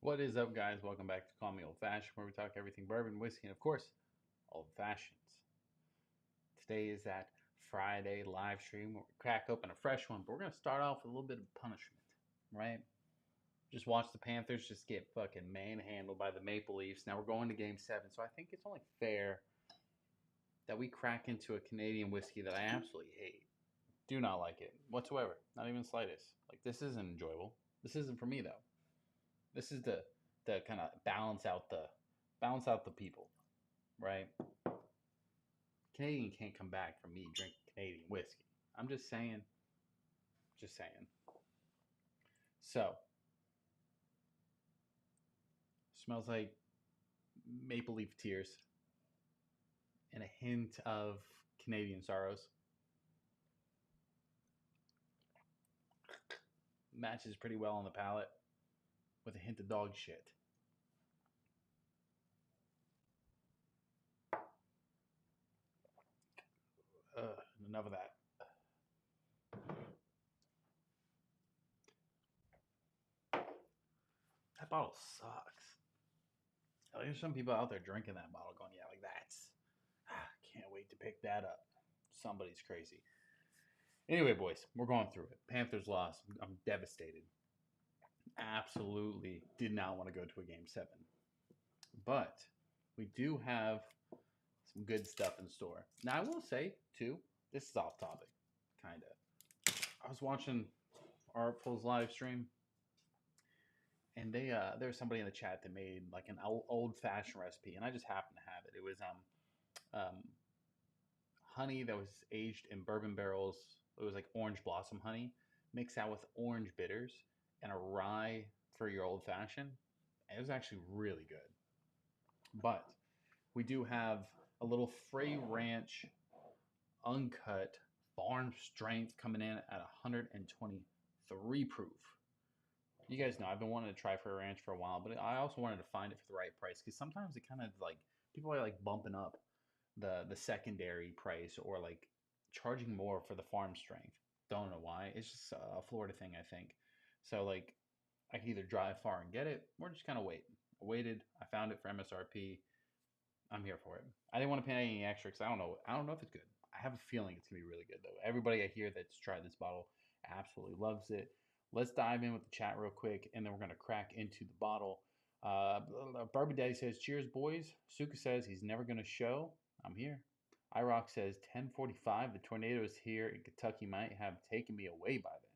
What is up, guys? Welcome back to Call Me Old Fashioned, where we talk everything bourbon, whiskey, and of course, old fashions. Today is that Friday live stream where we crack open a fresh one, but we're going to start off with a little bit of punishment, right? Just watch the Panthers just get fucking manhandled by the Maple Leafs. Now we're going to game 7, so I think it's only fair that we crack into a Canadian whiskey that I absolutely hate. Do not like it whatsoever, not even the slightest. Like, this isn't enjoyable. This isn't for me, though. This is the kind of balance out the people, right? Canadian can't come back from me drinking Canadian whiskey. I'm just saying. So, smells like maple leaf tears and a hint of Canadian sorrows. Matches pretty well on the palate with a hint of dog shit. Enough of that. That bottle sucks. There's some people out there drinking that bottle going, yeah, like that's, can't wait to pick that up. Somebody's crazy. Anyway, boys, we're going through it. Panthers lost. I'm devastated. Absolutely did not want to go to a game 7. But we do have some good stuff in store. Now, I will say, too, this is off topic, kind of. I was watching Artful's live stream, and there was somebody in the chat that made like an old fashioned recipe, and I just happened to have it. It was um, honey that was aged in bourbon barrels. It was like orange blossom honey mixed out with orange bitters and a rye for your old fashioned. It was actually really good. But we do have a little Frey Ranch uncut farm strength coming in at 123 proof. You guys know I've been wanting to try Frey Ranch for a while, but I also wanted to find it for the right price because sometimes it kind of like people are like bumping up the secondary price or like charging more for the farm strength. Don't know why. It's just a Florida thing, I think. So like I can either drive far and get it or just kind of wait. I waited. I found it for MSRP. I'm here for it. I didn't want to pay any extra because I don't know. I don't know if it's good. I have a feeling it's gonna be really good though. Everybody I hear that's tried this bottle absolutely loves it. Let's dive in with the chat real quick, and then we're gonna crack into the bottle. Barbie Daddy says, "Cheers, boys." Suka says he's never gonna show. I'm here. iRock says 10:45. The tornadoes here in Kentucky might have taken me away by then.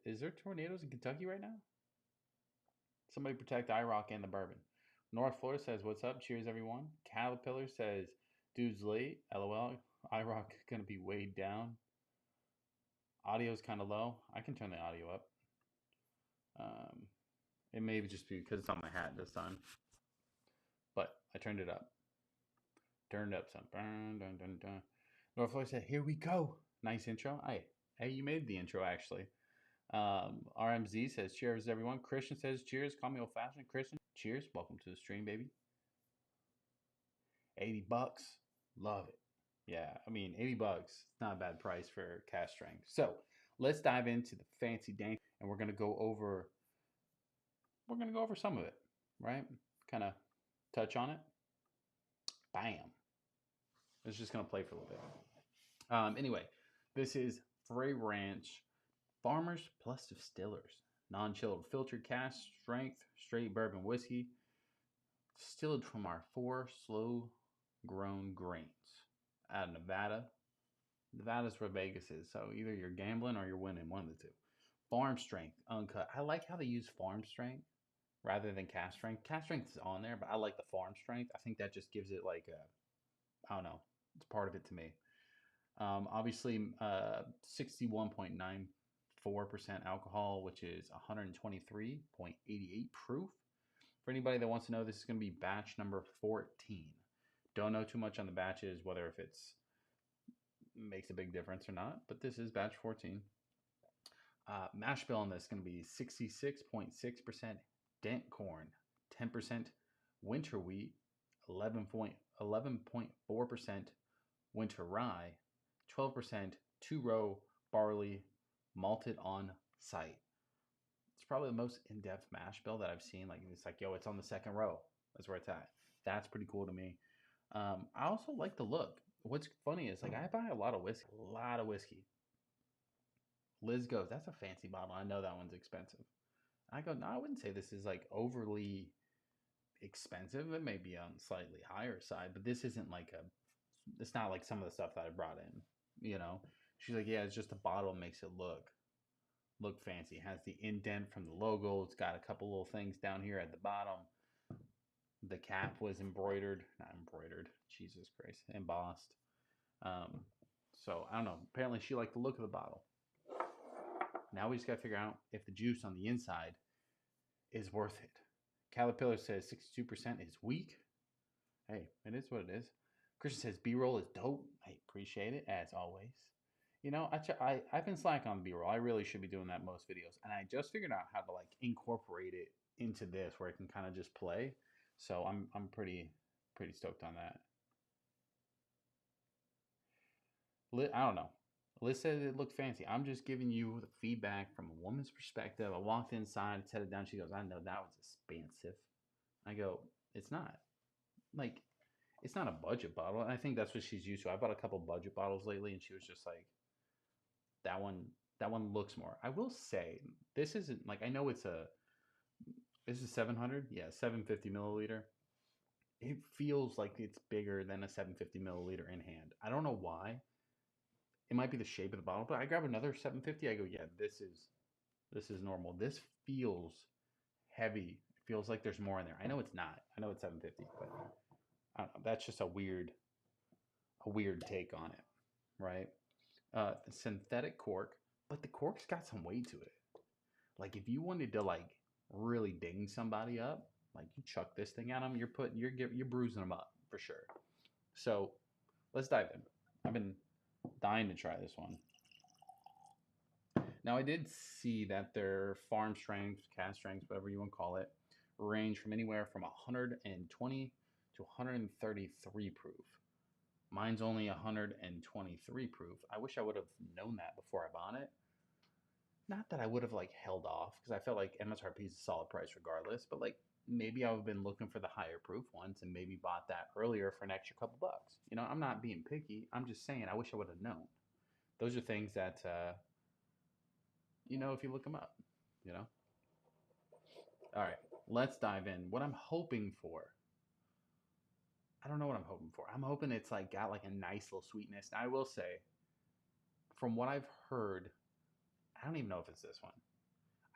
Is there tornadoes in Kentucky right now? Somebody protect iRock and the bourbon. North Florida says, "What's up? Cheers, everyone." Caterpillar says, "Dude's late. LOL. iRock gonna be weighed down. Audio's kind of low. I can turn the audio up. Um, it may just be because it's on my hat this time, but I turned it up. Turned up some. Dun, dun, dun, dun. North Florida said, "Here we go." Nice intro. Hey, you made the intro actually. RMZ says, "Cheers, everyone." Christian says, "Cheers. Call me old fashioned." Christian, cheers. Welcome to the stream, baby. $80. Love it. Yeah, I mean, $80. It's not a bad price for cast strength. So let's dive into the fancy dank, and we're gonna go over some of it, right? Kind of touch on it. Bam. It's just gonna play for a little bit. Anyway, this is Frey Ranch Farmers Plus Distillers, non-chilled, filtered cask strength, straight bourbon whiskey, distilled from our 4 slow-grown grains out of Nevada. Nevada's where Vegas is, so either you're gambling or you're winning, one of the two. Farm strength, uncut. I like how they use farm strength rather than cast strength. Cast strength is on there, but I like the farm strength. I think that just gives it like a, I don't know, it's part of it to me. Obviously, 61.94% alcohol, which is 123.88 proof. For anybody that wants to know, this is going to be batch number 14. Don't know too much on the batches, whether if it's makes a big difference or not, but this is batch 14. Mash bill on this is going to be 66.6% dent corn, 10% winter wheat, 11.4% winter rye, 12% two row barley malted on site. It's probably the most in-depth mash bill that I've seen. Like it's like, yo, it's on the second row. That's where it's at. That's pretty cool to me. I also like the look. What's funny is like I buy a lot of whiskey. Liz goes, "That's a fancy bottle. I know that one's expensive." I go, "No, I wouldn't say this is like overly expensive. It may be on slightly higher side, but this isn't like a. It's not like some of the stuff that I brought in. You know." She's like, "Yeah, it's just the bottle makes it look fancy. It has the indent from the logo. It's got a couple little things down here at the bottom. The cap was not embroidered. Jesus Christ, embossed. Um, so I don't know. Apparently, she liked the look of the bottle. Now we just got to figure out if the juice on the inside is worth it. Caterpillar says 62% is weak. Hey, it is what it is. Christian says B-roll is dope. I appreciate it as always. You know, I've been slacking on B-roll. I really should be doing that most videos, and I just figured out how to like incorporate it into this where it can kind of just play. So I'm pretty stoked on that. I don't know. Liz said it looked fancy. I'm just giving you the feedback from a woman's perspective. I walked inside, set it down. She goes, "I know that was expensive." I go, "It's not. Like, it's not a budget bottle." And I think that's what she's used to. I bought a couple budget bottles lately, and she was just like, "That one looks more." I will say, this isn't like I know this is 700, yeah, 750 milliliter. It feels like it's bigger than a 750 milliliter in hand. I don't know why. It might be the shape of the bottle, but I grab another 750. I go, yeah, this is normal. This feels heavy. It feels like there's more in there. I know it's not. I know it's 750, but I don't know. That's just a weird take on it, right? Synthetic cork, but the cork's got some weight to it. Like if you wanted to like really ding somebody up, like you chuck this thing at them, you're bruising them up for sure. So let's dive in. I've been dying to try this one. Now I did see that their farm strength, cask strength, whatever you want to call it, range from anywhere from 120 to 133 proof. Mine's only 123 proof. I wish I would have known that before I bought it. Not that I would have like held off because I felt like MSRP is a solid price regardless, but like maybe I would have been looking for the higher proof ones and maybe bought that earlier for an extra couple bucks. You know, I'm not being picky. I'm just saying I wish I would have known. Those are things that you know if you look them up. You know. All right, let's dive in. What I'm hoping for. I don't know what I'm hoping for. I'm hoping it's like got like a nice little sweetness. Now, I will say, from what I've heard, I don't even know if it's this one.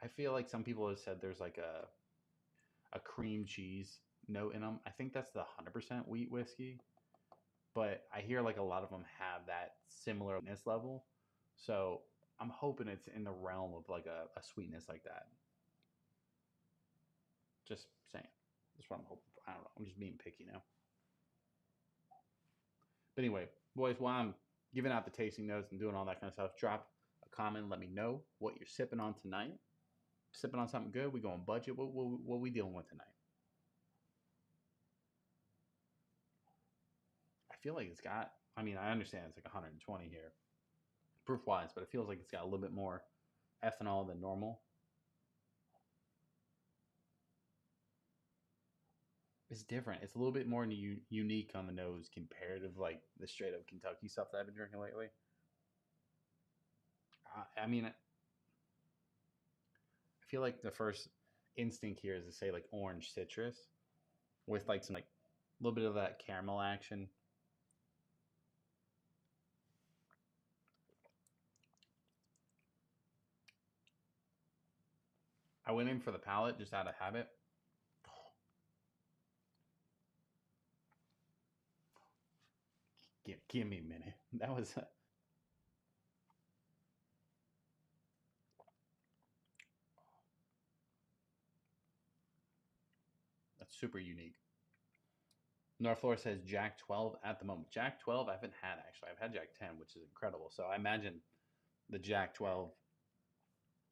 I feel like some people have said there's like a cream cheese note in them. I think that's the 100% wheat whiskey, but I hear like a lot of them have that similarness level. So I'm hoping it's in the realm of like a sweetness like that. Just saying. That's what I'm hoping for. I don't know. I'm just being picky now. But anyway, boys, while I'm giving out the tasting notes and doing all that kind of stuff, drop a comment. Let me know what you're sipping on tonight. Sipping on something good? We going budget? What we dealing with tonight? I feel like it's got. I mean, I understand it's like 120 here, proof wise, but it feels like it's got a little bit more ethanol than normal. It's different. It's a little bit more unique on the nose compared to like the straight up Kentucky stuff that I've been drinking lately. I mean, I feel like the first instinct here is to say like orange citrus with like some like a little bit of that caramel action. I went in for the palate just out of habit. Give me a minute. That was that's super unique. Norflora says Jack 12 at the moment. Jack 12 I haven't had actually. I've had Jack 10, which is incredible. So I imagine the Jack 12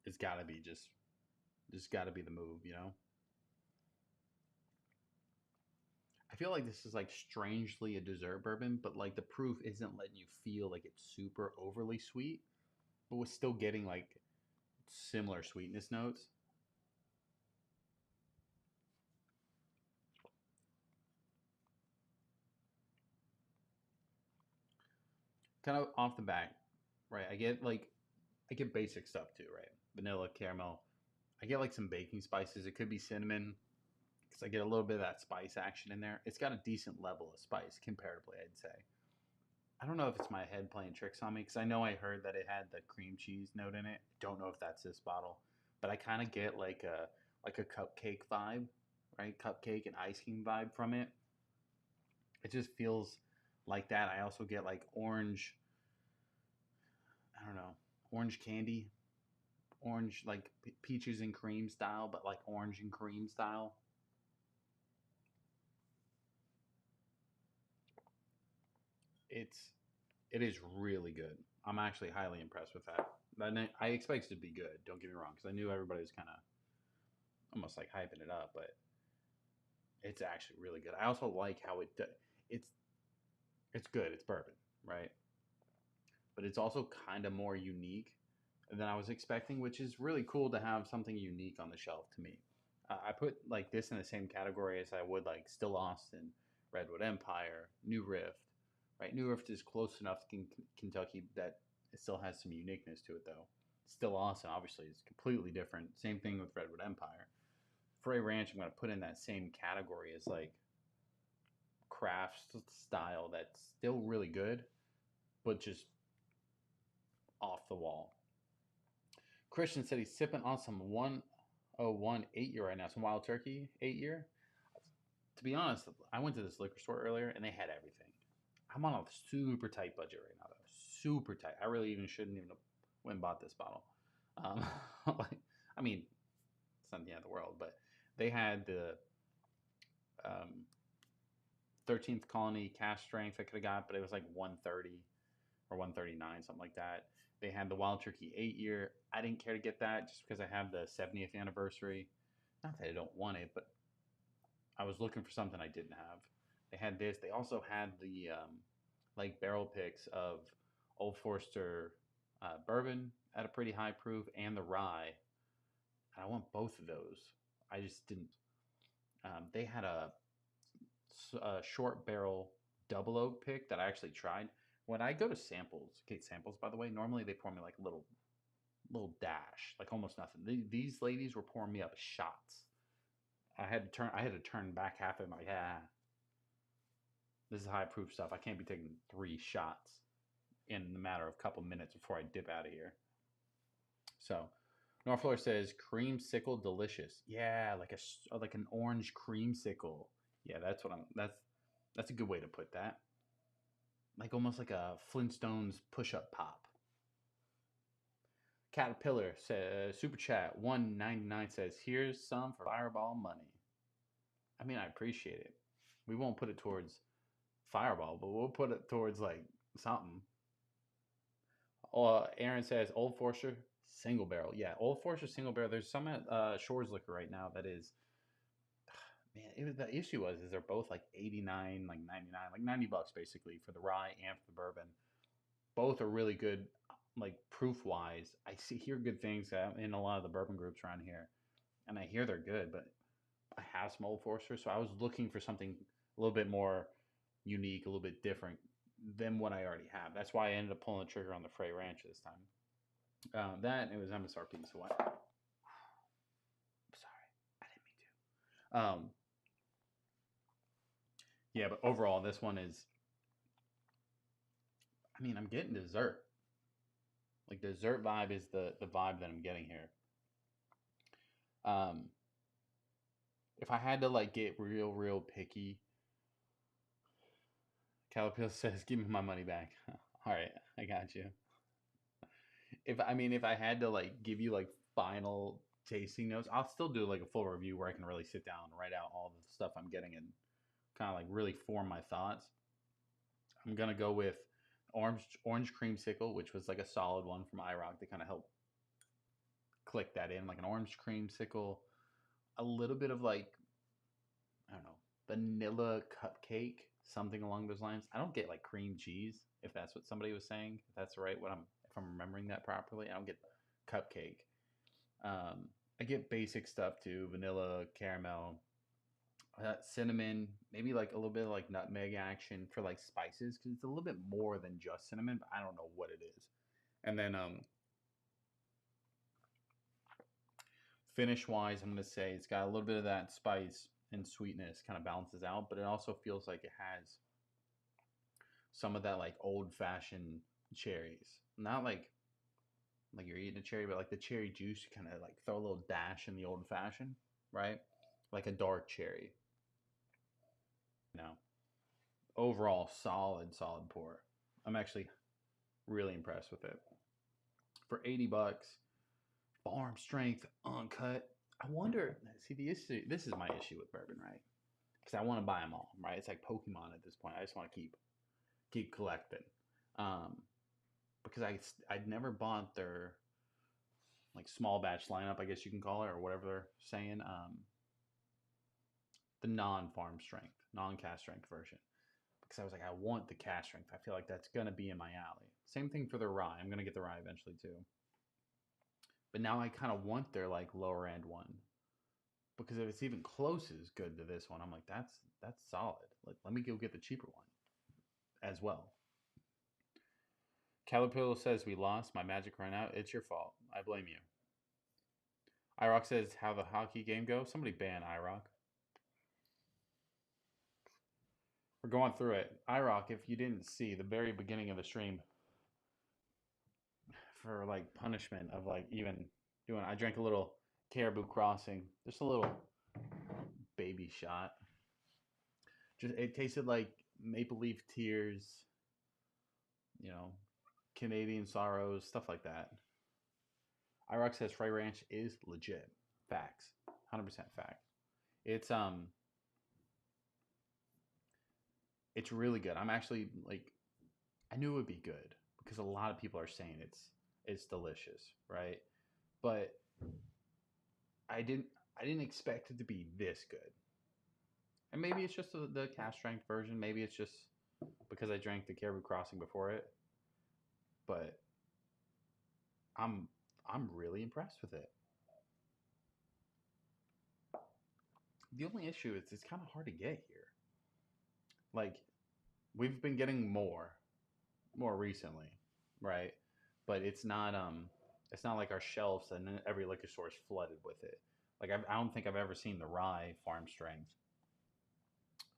has got to be just got to be the move, you know? I feel like this is like strangely a dessert bourbon, but like the proof isn't letting you feel like it's super overly sweet, but we're still getting like similar sweetness notes. kind of off the bat, right? I get basic stuff too, right? Vanilla, caramel. I get like some baking spices. It could be cinnamon because I get a little bit of that spice action in there. It's got a decent level of spice comparatively, I'd say. I don't know if it's my head playing tricks on me because I know I heard that it had the cream cheese note in it. Don't know if that's this bottle, but I kind of get like a cupcake vibe, right? Cupcake and ice cream vibe from it. It just feels like that. I also get like orange, I don't know, orange candy, orange like peaches and cream style, but like orange and cream style. It's it is really good. I'm actually highly impressed with that. I expect it to be good. Don't get me wrong, because I knew everybody was kind of almost like hyping it up, but it's actually really good. I also like how it's it's good. It's bourbon, right? But it's also kind of more unique than I was expecting, which is really cool to have something unique on the shelf to me. I put like this in the same category as I would like Still Austin, Redwood Empire, New Rift. Right, New Rift is close enough to Kentucky that it still has some uniqueness to it, though. Still Austin, obviously, is completely different. Same thing with Redwood Empire. Frey Ranch, I'm going to put in that same category as like craft style that's still really good, but just off the wall. Christian said he's sipping on some 101 8 year right now, some Wild Turkey 8 year. To be honest, I went to this liquor store earlier and they had everything. I'm on a super tight budget right now, though. Super tight. I really even shouldn't even have went and bought this bottle. Um, like, I mean, it's not the end of the world, but they had the um, 13th Colony cask strength I could have got, but it was like 130 or 139, something like that. They had the Wild Turkey 8 year. I didn't care to get that just because I have the 70th anniversary. Not that I don't want it, but I was looking for something I didn't have. They had this. They also had the like barrel picks of Old Forester bourbon at a pretty high proof and the rye. And I want both of those. I just didn't. They had a short barrel double oak pick that I actually tried. When I go to samples, Kate samples, by the way, normally they pour me like a little dash, like almost nothing. These ladies were pouring me up shots. I had to turn back half of it. I'm like, yeah, this is high proof stuff. I can't be taking 3 shots in the matter of a couple minutes before I dip out of here. So, Norflor says creamsicle delicious. Yeah, like an orange creamsicle. Yeah, that's what I'm. That's a good way to put that. Like almost like a Flintstones push-up pop. Caterpillar says super chat 199 says here's some for Fireball money. I mean, I appreciate it. We won't put it towards Fireball, but we'll put it towards like something. Aaron says Old Forester single barrel. Yeah, Old Forester single barrel. There's some at Shores Liquor right now that is, man. The issue is they're both like 89, like 99, like $90 basically for the rye and for the bourbon. Both are really good, like proof wise. Hear good things in a lot of the bourbon groups around here, and I hear they're good. But I have some Old Forester, so I was looking for something a little bit more unique, a little bit different than what I already have. That's why I ended up pulling the trigger on the Frey Ranch this time. That it was MSRP. So what? Sorry, I didn't mean to. Yeah, but overall, this one is. I mean, I'm getting dessert. Like dessert vibe is the vibe that I'm getting here. Um, if I had to like get real picky, Calipil says, "Give me my money back." All right, I got you. If I had to like give you like final tasting notes, I'll still do like a full review where I can really sit down and write out all the stuff I'm getting and kind of like really form my thoughts. I'm gonna go with orange creamsicle, which was like a solid one from iRock to kind of help click that in, like an orange creamsicle, a little bit of like I don't know vanilla cupcake, something along those lines. I don't get like cream cheese if that's what somebody was saying. If that's right, if I'm remembering that properly, I don't get cupcake. I get basic stuff too, vanilla, caramel, cinnamon, maybe like a little bit of like nutmeg action for like spices because it's a little bit more than just cinnamon, but I don't know what it is. And then finish wise, I'm gonna say it's got a little bit of that spice and sweetness, kind of balances out, but it also feels like it has some of that like old fashioned cherries, not like you're eating a cherry, but like the cherry juice, you kind of like throw a little dash in the old fashioned, right? Like a dark cherry. You know, overall solid pour. I'm actually really impressed with it. For 80 bucks, farm strength, uncut. I wonder, see the issue, this is my issue with bourbon, right? Because I want to buy them all, right? It's like Pokemon at this point. I just want to keep collecting. Um, because I'd never bought their like small batch lineup, I guess you can call it, or whatever they're saying. The non-farm strength, non-cast strength version. Because I was like, I want the cast strength. I feel like that's gonna be in my alley. Same thing for the rye. I'm gonna get the rye eventually too. But now I kind of want their like lower end one because if it's even close as good to this one, I'm like, that's solid. Like, let me go get the cheaper one as well. Caterpillar says we lost. My magic ran out. It's your fault. I blame you. IROC says how the hockey game go. Somebody ban IROC. We're going through it. IROC, if you didn't see the very beginning of the stream, for like punishment of like even doing, I drank a little Caribou Crossing, just a little baby shot. Just it tasted like Maple Leaf Tears, you know, Canadian Sorrows, stuff like that. IROC says Fry Ranch is legit. Facts. 100% fact. It's it's really good. I'm actually like I knew it would be good because a lot of people are saying it's delicious, right? But I didn't I didn't expect it to be this good. And maybe it's just the cast strength version. Maybe it's just because I drank the Caribou Crossing before it. But I'm I'm really impressed with it. The only issue is it's kind of hard to get here. Like we've been getting more recently, right? But it's not like our shelves and every liquor store is flooded with it. Like I don't think I've ever seen the rye farm strength,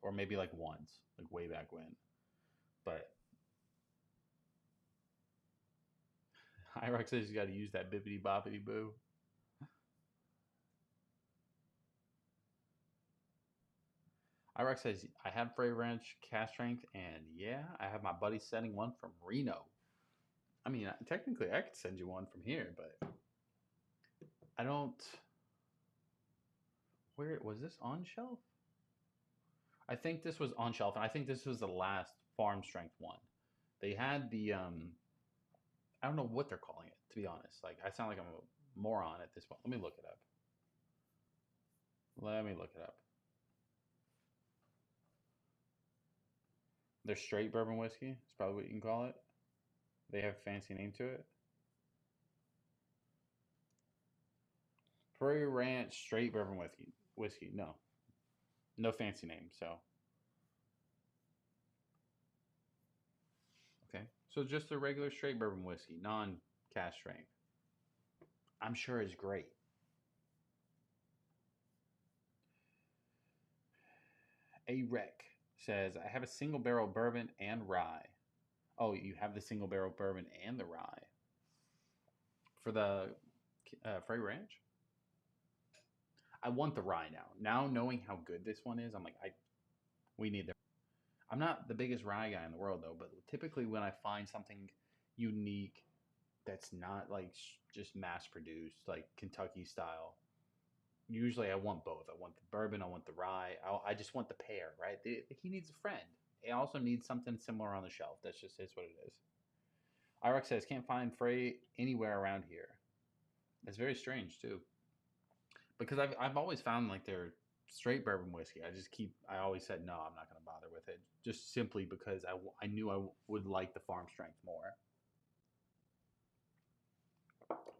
or maybe like once, like way back when. But Hyrox says you got to use that bippity boppity boo. Hyrox says I have Frey Ranch cast strength, and yeah, I have my buddy sending one from Reno. I mean, technically, I could send you one from here, but I don't. Where was this on shelf? I think this was on shelf, and I think this was the last farm strength one. They had the I don't know what they're calling it, to be honest. Like I sound like I'm a moron at this point. Let me look it up. Let me look it up. They're straight bourbon whiskey. It's probably what you can call it. They have a fancy name to it. Prairie Ranch straight bourbon whiskey. Whiskey. No. No fancy name. So okay. So just a regular straight bourbon whiskey, non cask strength. I'm sure is great. A Rec says I have a single barrel bourbon and rye. Oh, you have the single barrel bourbon and the rye for the Frey Ranch. I want the rye now. Now knowing how good this one is, I'm like, we need the. I'm not the biggest rye guy in the world though, but typically when I find something unique that's not like just mass produced, like Kentucky style, usually I want both. I want the bourbon, I want the rye. I just want the pair, right? He needs a friend. He also needs something similar on the shelf. That's just is what it is. Irex says can't find Frey anywhere around here. It's very strange too, because I've always found like their straight bourbon whiskey. I always said no, I'm not going to bother with it, just simply because I knew I would like the farm strength more.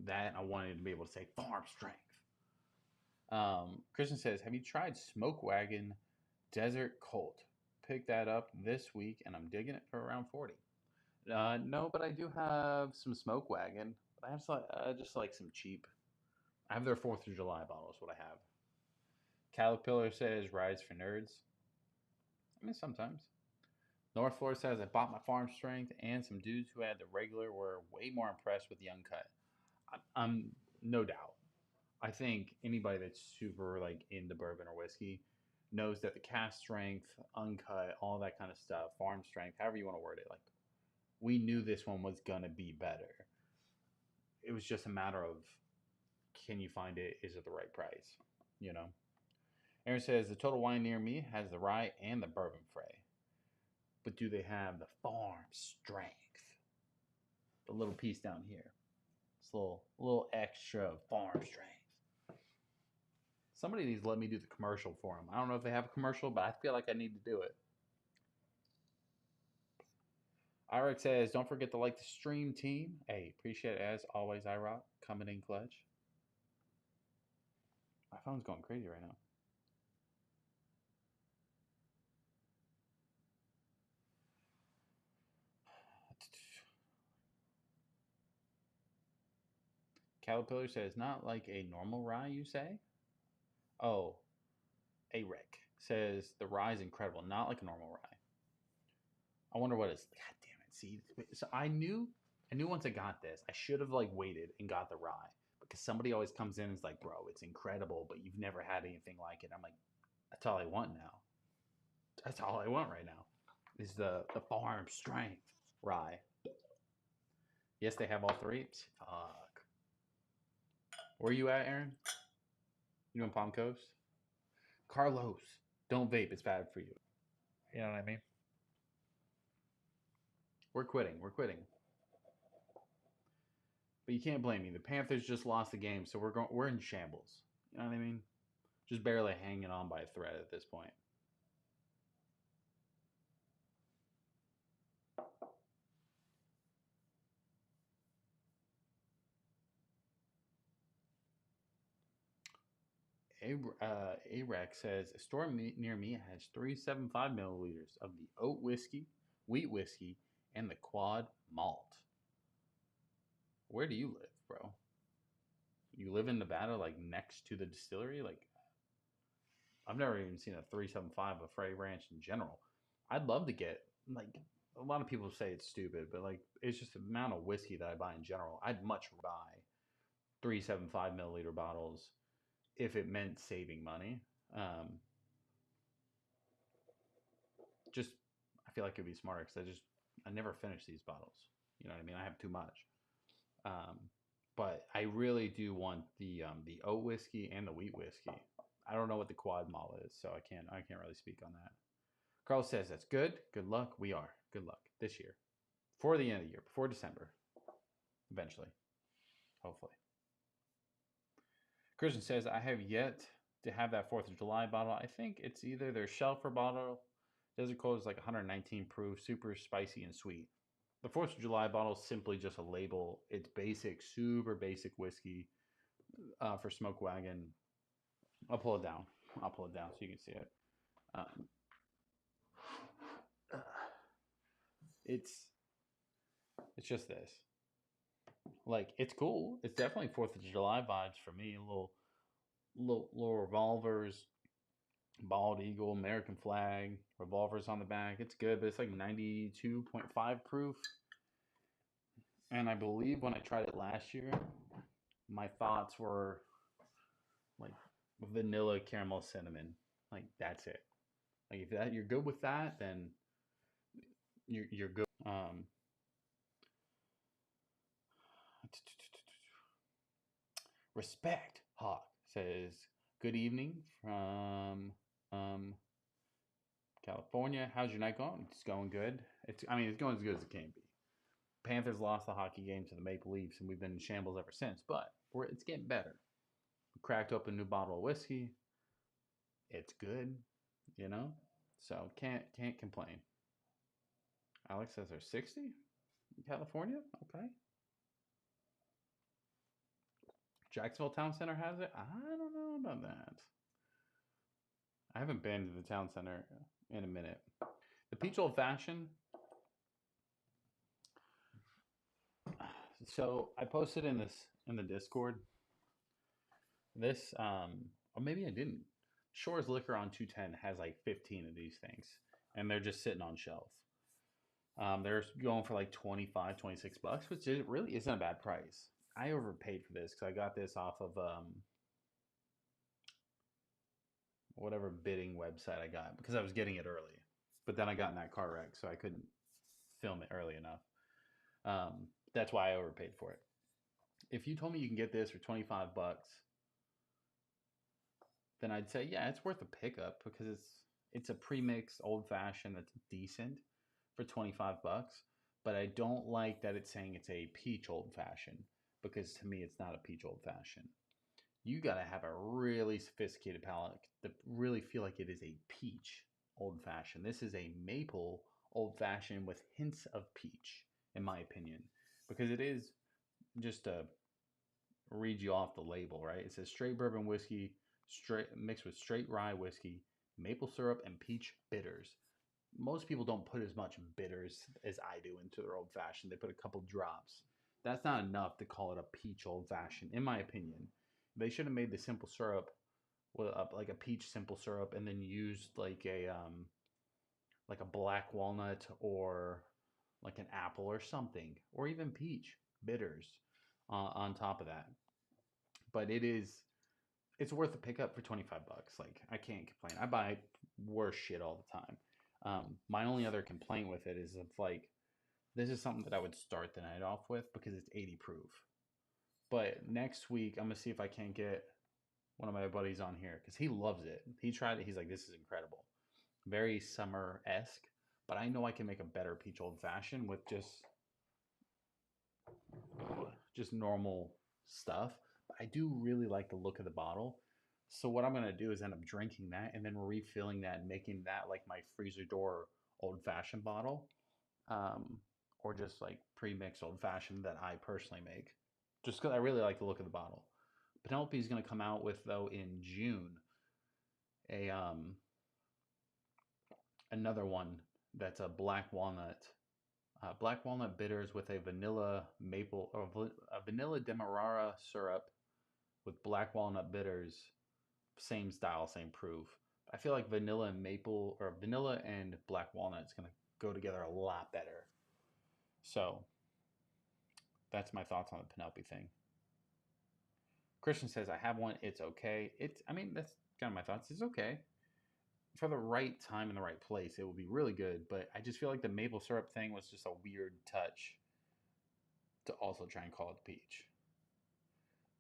That I wanted to be able to say farm strength. Christian says, have you tried Smoke Wagon Desert Colt. Picked that up this week, and I'm digging it for around 40. No, but I do have some Smoke Wagon. But I have just like some cheap. I have their 4th of July bottles. What I have. Caterpillar says rides for nerds. I mean, sometimes. North Florida says I bought my farm strength, and some dudes who had the regular were way more impressed with the uncut. I'm no doubt. I think anybody that's super like into bourbon or whiskey knows that the cast strength, uncut, all that kind of stuff, farm strength, however you want to word it, like we knew this one was gonna be better. It was just a matter of can you find it? Is it the right price? You know. Aaron says the Total Wine near me has the rye and the bourbon fray, but do they have the farm strength? The little piece down here, it's a little extra farm strength. Somebody needs to let me do the commercial for them. I don't know if they have a commercial, but I feel like I need to do it. IROC says, don't forget to like the stream team. Hey, appreciate it as always, IROC. Coming in clutch. My phone's going crazy right now. Caterpillar says, not like a normal rye, you say? Oh, AREC says, the rye is incredible. Not like a normal rye. I wonder what it's. God damn it. See, so I knew once I got this, I should have like waited and got the rye because somebody always comes in and is like, bro, it's incredible, but you've never had anything like it. I'm like, that's all I want now. That's all I want right now is the farm strength rye. Yes, they have all three. Fuck. Where are you at, Aaron? You in Palm Coast? Carlos, don't vape. It's bad for you. You know what I mean? We're quitting. We're quitting. But you can't blame me. The Panthers just lost the game, so we're in shambles. You know what I mean? Just barely hanging on by a thread at this point. AREC says a store near me has 375 milliliters of the oat whiskey, wheat whiskey, and the quad malt. Where do you live, bro? You live in Nevada, like next to the distillery? Like, I've never even seen a 375 of Frey Ranch in general. I'd love to get, like, a lot of people say it's stupid, but like, it's just the amount of whiskey that I buy in general. I'd much buy 375 milliliter bottles if it meant saving money. Just I feel like it'd be smarter because I never finish these bottles. You know what I mean? I have too much. But I really do want the oat whiskey and the wheat whiskey. I don't know what the quad malt is, so I can't really speak on that. Carl says that's good. Good luck. We are. Good luck this year. For the end of the year, before December. Eventually. Hopefully. Christian says, I have yet to have that 4th of July bottle. I think it's either their Shelfer bottle. Desert Cold is like 119 proof, super spicy and sweet. The 4th of July bottle is simply just a label. It's basic, super basic whiskey for Smoke Wagon. I'll pull it down. So you can see it. It's just this. Like, it's cool. It's definitely 4th of July vibes for me. Little revolvers, bald eagle, American flag, revolvers on the back. It's good, but it's like 92.5 proof. And I believe when I tried it last year, my thoughts were like vanilla, caramel, cinnamon. Like, that's it. Like, if you're good with that, then you're good. Respect Hawk says, good evening from California. How's your night going? It's going good. It's going as good as it can be. Panthers lost the hockey game to the Maple Leafs, and we've been in shambles ever since. But it's getting better. We cracked open a new bottle of whiskey. It's good, you know. So can't complain. Alex says there's 60 in California. Okay. Jacksonville Town Center has it. I don't know about that. I haven't been to the town center in a minute. The peach old fashioned. So I posted in the Discord. This or maybe I didn't. Shores Liquor on 210 has like 15 of these things, and they're just sitting on shelf. They're going for like 25, 26 bucks, which really isn't a bad price. I overpaid for this because I got this off of whatever bidding website I got because I was getting it early. But then I got in that car wreck, so I couldn't film it early enough. That's why I overpaid for it. If you told me you can get this for 25 bucks, then I'd say, yeah, it's worth a pickup because it's a pre-mixed old fashioned that's decent for 25 bucks. But I don't like that it's saying it's a peach old fashioned because to me it's not a peach old fashioned. You got to have a really sophisticated palate to really feel like it is a peach old fashioned. This is a maple old fashioned with hints of peach, in my opinion, because it is just to read you off the label, right? It says straight bourbon whiskey, straight mixed with straight rye whiskey, maple syrup, and peach bitters. Most people don't put as much bitters as I do into their old fashioned. They put a couple drops. That's not enough to call it a peach old fashioned, in my opinion. They should have made the simple syrup with like a peach simple syrup, and then used like a black walnut or like an apple or something, or even peach bitters on top of that. But it's worth a pickup for 25 bucks. Like I can't complain. I buy worse shit all the time. My only other complaint with it is it's like this is something that I would start the night off with because it's 80 proof. But next week I'm gonna see if I can't get one of my buddies on here because he loves it. He tried it. He's like, this is incredible, very summer esque. But I know I can make a better peach old fashioned with just normal stuff. But I do really like the look of the bottle. So what I'm gonna do is end up drinking that and then refilling that and making that like my freezer door old fashioned bottle, um, or just like pre-mixed old fashioned that I personally make, just because I really like the look of the bottle. Penelope is gonna come out with though in June a another one that's a black walnut bitters with a vanilla maple or a vanilla demerara syrup with black walnut bitters, same style, same proof. I feel like vanilla and maple or vanilla and black walnut is gonna go together a lot better. So that's my thoughts on the Penelope thing. Christian says I have one. It's okay. I mean that's kind of my thoughts. It's okay for the right time in the right place. It will be really good. But I just feel like the maple syrup thing was just a weird touch to also try and call it peach.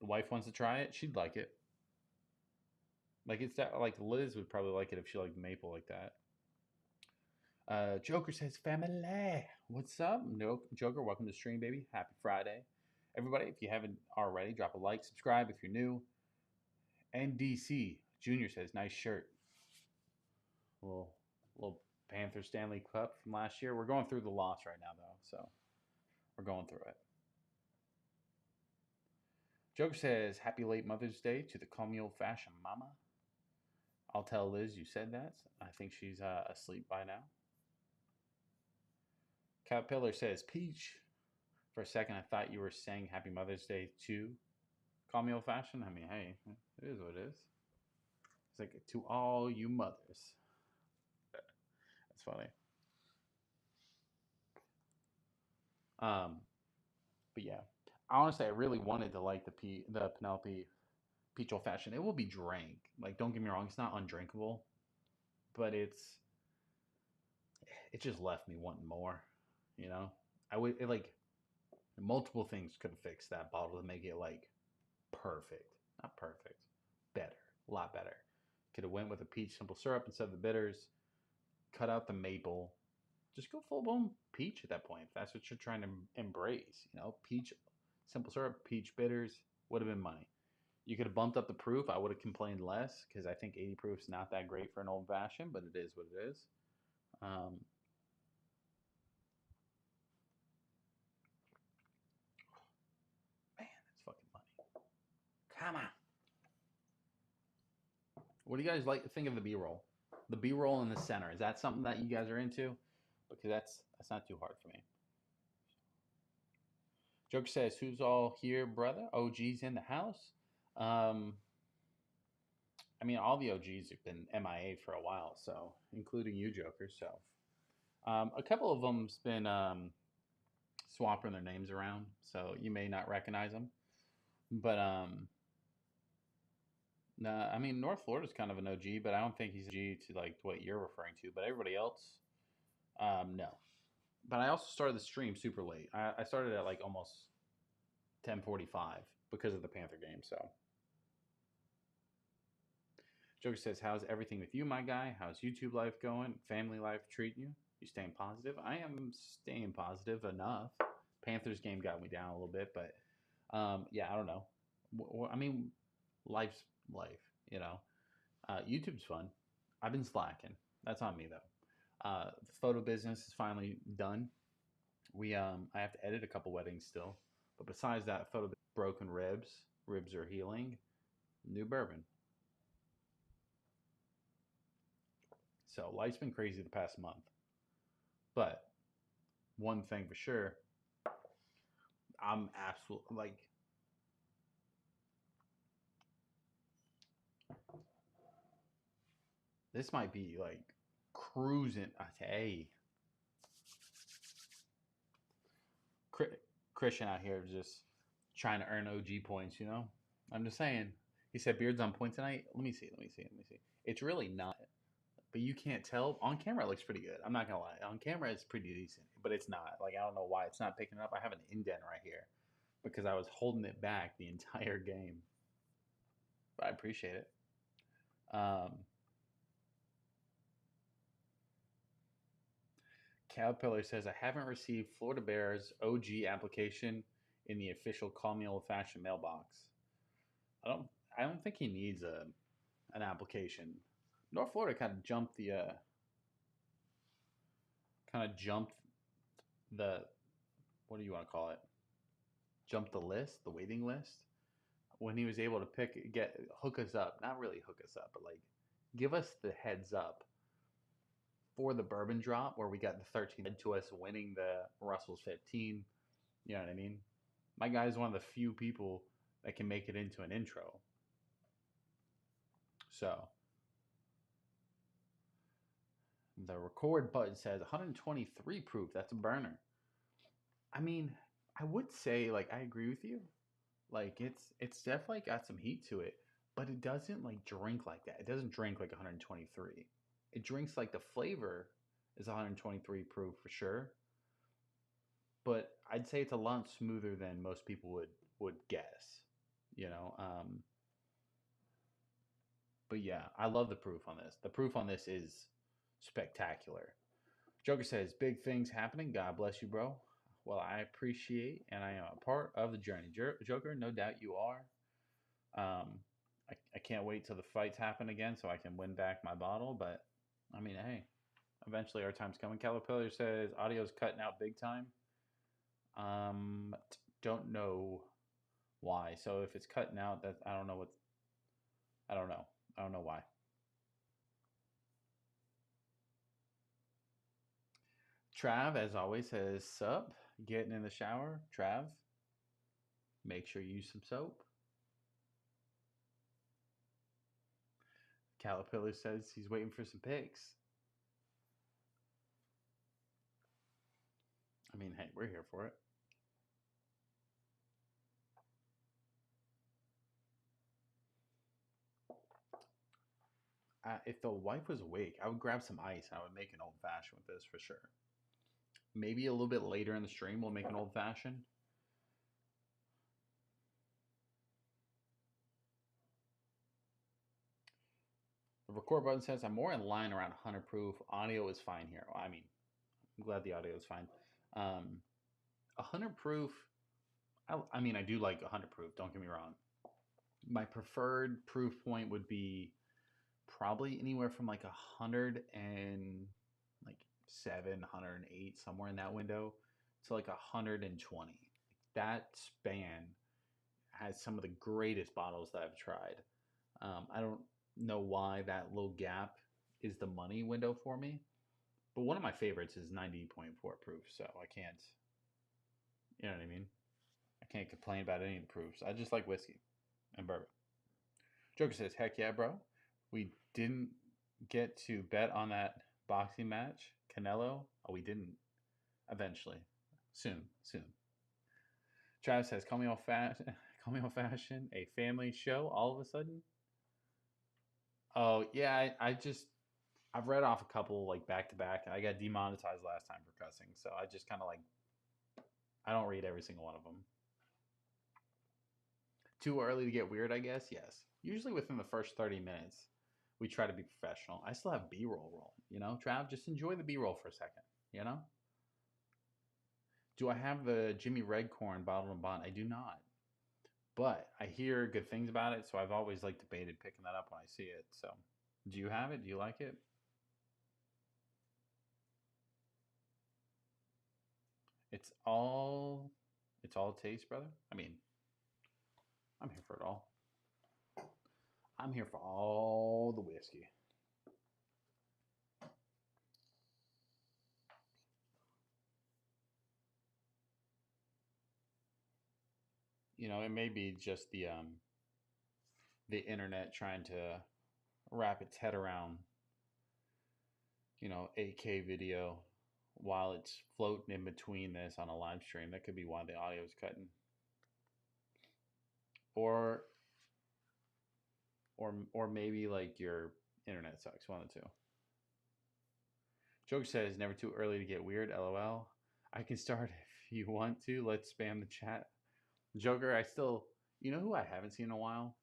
The wife wants to try it. She'd like it. Like it's that like Liz would probably like it if she liked maple like that. Joker says, "Family, what's up? No, Joker, welcome to the stream, baby. Happy Friday, everybody. If you haven't already, drop a like, subscribe if you're new. NDC Junior says, nice shirt. Little little Panther Stanley Cup from last year. We're going through the loss right now, though, so we're going through it. Joker says, happy late Mother's Day to the Call Me Old Fashioned Mama. I'll tell Liz you said that. I think she's asleep by now. Caterpillar says, Peach. For a second, I thought you were saying Happy Mother's Day to Call Me Old Fashioned. I mean, hey, it is what it is. It's like to all you mothers. That's funny. But yeah, honestly, I really wanted to like the Penelope Peach Old Fashioned. It will be drank. Like, don't get me wrong, it's not undrinkable, but it just left me wanting more. You know, like multiple things could have fixed that bottle to make it like perfect, not perfect, better, a lot better. Could have went with a peach simple syrup instead of the bitters. Cut out the maple. Just go full blown peach at that point. If that's what you're trying to embrace, you know, peach simple syrup, peach bitters would have been money. You could have bumped up the proof. I would have complained less because I think 80 proof is not that great for an old fashioned, but it is what it is. Man, that's fucking money. Come on. What do you guys like think of the B-roll? The B-roll in the center, is that something that you guys are into? Because that's not too hard for me. Joker says, "Who's all here, brother? OG's in the house." Um, I mean, all the OGs have been MIA for a while, so including you, Joker. So a couple of them's been swapping their names around, so you may not recognize them. But nah, I mean, North Florida's kind of an OG, but I don't think he's an OG to like what you're referring to. But everybody else, no. But I also started the stream super late. I started at like almost 10:45 because of the Panther game. So Joker says, "How's everything with you, my guy? How's YouTube life going? Family life treating you? You staying positive?" I am staying positive enough. Panthers game got me down a little bit, but yeah, I don't know. I mean, life's life, you know. YouTube's fun. I've been slacking. That's on me though. The photo business is finally done. I have to edit a couple weddings still, but besides that, photo broken ribs are healing. New bourbon. So life's been crazy the past month, but one thing for sure, I'm absolutely like this might be like cruising. Hey, Christian out here just trying to earn OG points. You know, I'm just saying. He said Beard's on point tonight. Let me see. Let me see. Let me see. It's really not, but you can't tell on camera. It looks pretty good. I'm not gonna lie. On camera, it's pretty decent, but it's not. Like I don't know why it's not picking it up. I have an indent right here because I was holding it back the entire game. But I appreciate it. Caterpillar says, "I haven't received Florida Bears OG application in the official Call Me Old Fashioned mailbox. I don't. I don't think he needs an application. North Florida kind of jumped the what do you want to call it? Jumped the list, the waiting list when he was able to hook us up. Not really hook us up, but like give us the heads up for the bourbon drop where we got the 13 led to us winning the Russell's 15. You know what I mean? My guy is one of the few people that can make it into an intro. So the record button says 123 proof. That's a burner. I mean, I would say like I agree with you. Like it's definitely got some heat to it, but it doesn't like drink like that. It doesn't drink like 123. It drinks like the flavor is 123 proof for sure, but I'd say it's a lot smoother than most people would guess. You know, but yeah, I love the proof on this. The proof on this is spectacular. Joker says, "Big things happening. God bless you, bro." Well, I appreciate and I am a part of the journey. Joker, no doubt you are. I can't wait till the fights happen again so I can win back my bottle. But I mean, hey, eventually our time's coming. Caterpillar says, "Audio's cutting out big time." Don't know why. So if it's cutting out, that I don't know what. I don't know. I don't know why. Trav, as always, says, "Sup, getting in the shower." Trav, make sure you use some soap. Caterpillar says he's waiting for some pics. I mean, hey, we're here for it. If the wife was awake, I would grab some ice and I would make an old fashioned with this for sure. Maybe a little bit later in the stream, we'll make an old fashioned. The record button says I'm more in line around 100 proof. Audio is fine here. I mean, I'm glad the audio is fine. 100 proof. I mean, I do like 100 proof. Don't get me wrong. My preferred proof point would be probably anywhere from like 100 and like 708, somewhere in that window, to like 120. That span has some of the greatest bottles that I've tried. I don't. know why that little gap is the money window for me. But one of my favorites is 90.4 proof, so I can't, you know what I mean? I can't complain about any of the proofs. I just like whiskey and bourbon. Joker says, heck yeah, bro. We didn't get to bet on that boxing match. Canelo. Oh, we didn't. Eventually. Soon. Soon. Travis says, call me old fashion. Call me old fashioned. A family show all of a sudden. Oh, yeah. I've read off a couple like back to back. I got demonetized last time for cussing. So I just kind of like, I don't read every single one of them. Too early to get weird, I guess? Yes. Usually within the first 30 minutes, we try to be professional. I still have B-roll rolling, you know? Trav, just enjoy the B-roll for a second, you know? Do I have the Jimmy Redcorn bottled and bond? I do not. But I hear good things about it, so I've always like debated picking that up when I see it. So, do you have it? Do you like it? It's all it's all taste, brother. I mean, I'm here for it all. I'm here for all the whiskey. You know, it may be just the internet trying to wrap its head around, 8K video while it's floating in between this on a live stream. That could be why the audio is cutting. Or or maybe like your internet sucks. One of the two. Joker says never too early to get weird. LOL. I can start if you want to. Let's spam the chat. Joker, I still, you know who I haven't seen in a while?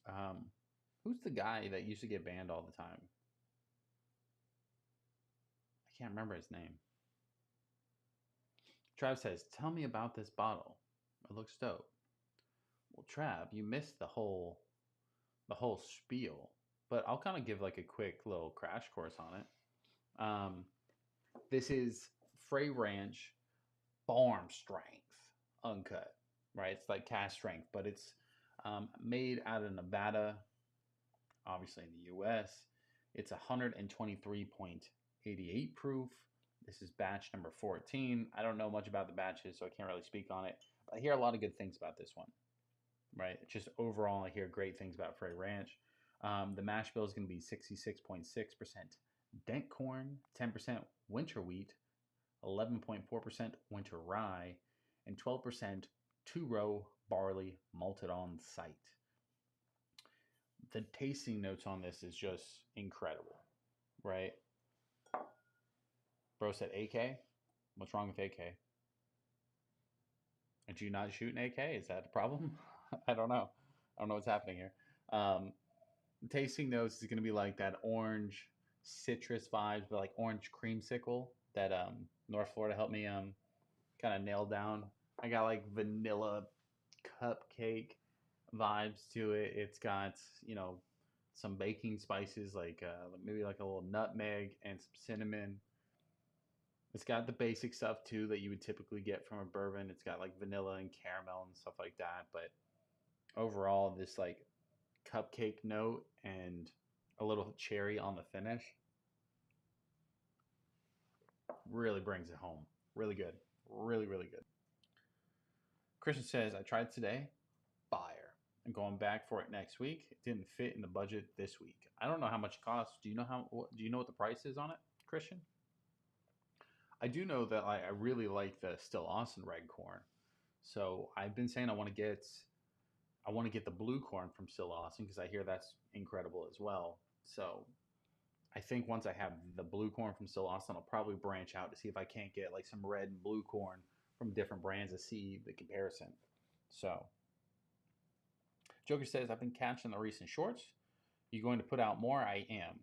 Um, who's the guy that used to get banned all the time? I can't remember his name. Trav says, "Tell me about this bottle. It looks dope." Well, Trav, you missed the whole spiel, but I'll kind of give like a quick little crash course on it. This is Frey Ranch farm strength uncut, right? It's like cask strength, but it's made out of Nevada, obviously in the U.S. It's 123.88 proof. This is batch number 14. I don't know much about the batches, so I can't really speak on it. But I hear a lot of good things about this one, right? Just overall, I hear great things about Frey Ranch. The mash bill is going to be 66.6% dent corn, 10% winter wheat, 11.4% winter rye, and 12% two-row barley malted on site. The tasting notes on this is just incredible, right? Bro said AK. What's wrong with AK? Did you not shoot an AK? Is that the problem? I don't know. I don't know what's happening here. Tasting notes is going to be like that orange citrus vibes, but like orange creamsicle that North Florida helped me kind of nail down. I got like vanilla cupcake vibes to it. It's got some baking spices like maybe like a little nutmeg and some cinnamon. It's got the basic stuff too that you would typically get from a bourbon. It's got like vanilla and caramel and stuff like that. But overall, this like cupcake note and a little cherry on the finish really brings it home. Really good. Really, really good. Christian says, I tried today. Fire. I'm going back for it next week. It didn't fit in the budget this week. I don't know how much it costs. Do you know what the price is on it, Christian? I do know that I really like the Still Austin red corn. So I've been saying I want to get the blue corn from Still Austin because I hear that's incredible as well. So I think once I have the blue corn from Still Austin, I'll probably branch out to see if I can't get like some red and blue corn from different brands to see the comparison. So Joker says, I've been catching the recent shorts. You going to put out more? I am.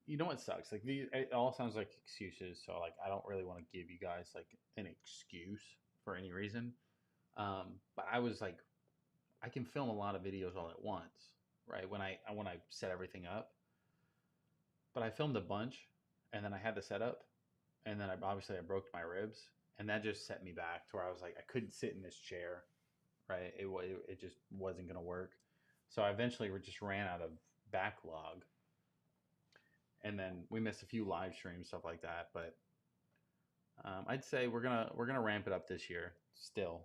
You know what sucks? Like it all sounds like excuses. So like I don't really want to give you guys like an excuse for any reason. But I was like, I can film a lot of videos all at once, right? When I set everything up. But I filmed a bunch, and then I had the setup, and then I broke my ribs, and that just set me back to where I was like I couldn't sit in this chair, right? It just wasn't gonna work. So I eventually just ran out of backlog, and then we missed a few live streams, stuff like that. But I'd say we're gonna ramp it up this year still.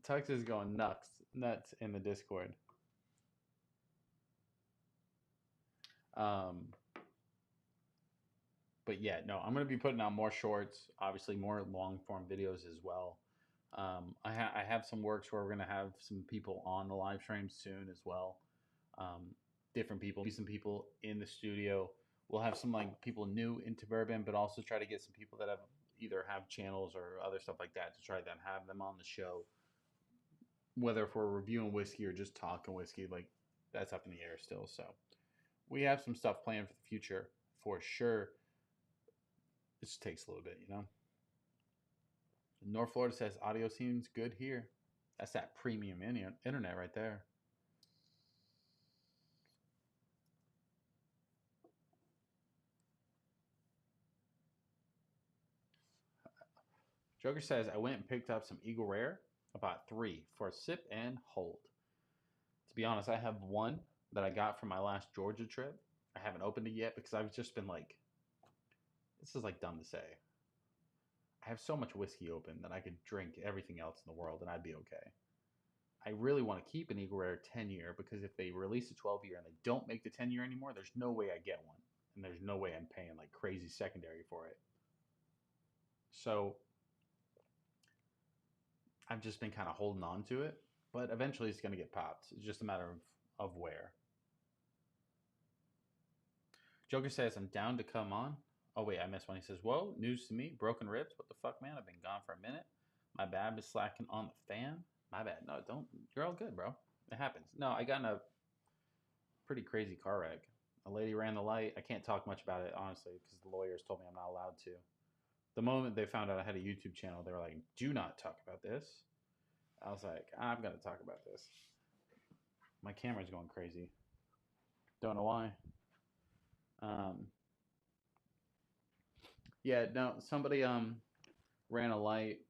Tux is going nuts in the Discord. Um, but yeah, no, I'm gonna be putting out more shorts, obviously more long form videos as well. I have some works where we're gonna have some people on the live stream soon as well. Um, Different people, some people in the studio. We'll have some like people new into bourbon, but also try to get some people that have either have channels or other stuff like that to try to have them on the show. Whether if we're reviewing whiskey or just talking whiskey, like that's up in the air still. So we have some stuff planned for the future for sure. It just takes a little bit, you know. North Florida says audio seems good here. That's that premium internet right there. Joker says I went and picked up some Eagle Rare, about 3 for a sip and hold. To be honest, I have one that I got from my last Georgia trip. I haven't opened it yet because I've just been like, this is like dumb to say. I have so much whiskey open that I could drink everything else in the world and I'd be okay. I really want to keep an Eagle Rare 10-year because if they release a 12-year and they don't make the 10-year anymore, there's no way I get one. And there's no way I'm paying like crazy secondary for it. So I've just been kind of holding on to it, but eventually it's going to get popped. It's just a matter of where. Joker says, I'm down to come on. Oh, wait, I missed one. He says, whoa, news to me. Broken ribs. What the fuck, man? I've been gone for a minute. My bad is slacking on the fan. My bad. No, don't. You're all good, bro. It happens. No, I got in a pretty crazy car wreck. A lady ran the light. I can't talk much about it, honestly, because the lawyers told me I'm not allowed to. The moment they found out I had a YouTube channel, they were like, do not talk about this. I was like, I'm going to talk about this. My camera's going crazy. Don't know why. Yeah, no, somebody ran a light,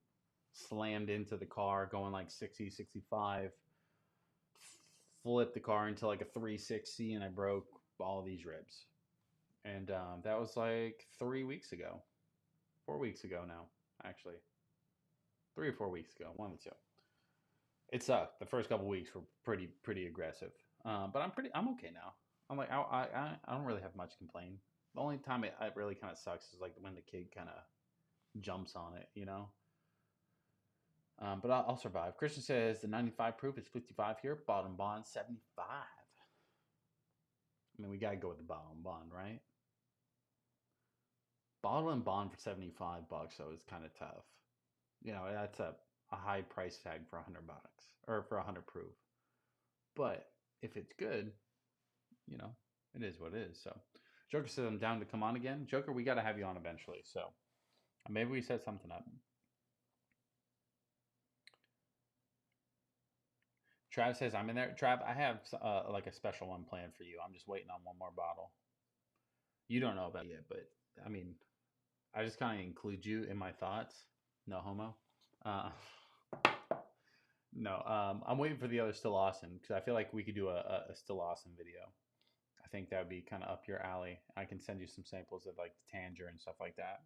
slammed into the car going like 60, 65, flipped the car into like a 360, and I broke all of these ribs. And that was like 3 weeks ago. 4 weeks ago now, actually. 3 or 4 weeks ago, one of the two. It sucked. The first couple weeks were pretty aggressive. But I'm okay now. I'm like, I don't really have much to complain. The only time it really kind of sucks is like when the kid kind of jumps on it, you know. But I'll survive. Christian says the 95 proof is 55 here. Bottom bond 75. I mean, we gotta go with the bottom bond, right? Bottle and bond for $75 though is kind of tough. You know, that's a high price tag for $100 or for 100 proof. But if it's good, you know, it is what it is. So Joker says I'm down to come on again. Joker, we got to have you on eventually. So maybe we set something up. Trav says I'm in there. Trav, I have like a special one planned for you. I'm just waiting on one more bottle. You don't know about it yet, but I mean, I just kind of include you in my thoughts. No homo. No, I'm waiting for the other Still Awesome because I feel like we could do a Still Awesome video. I think that would be kind of up your alley. I can send you some samples of like the Tanger and stuff like that.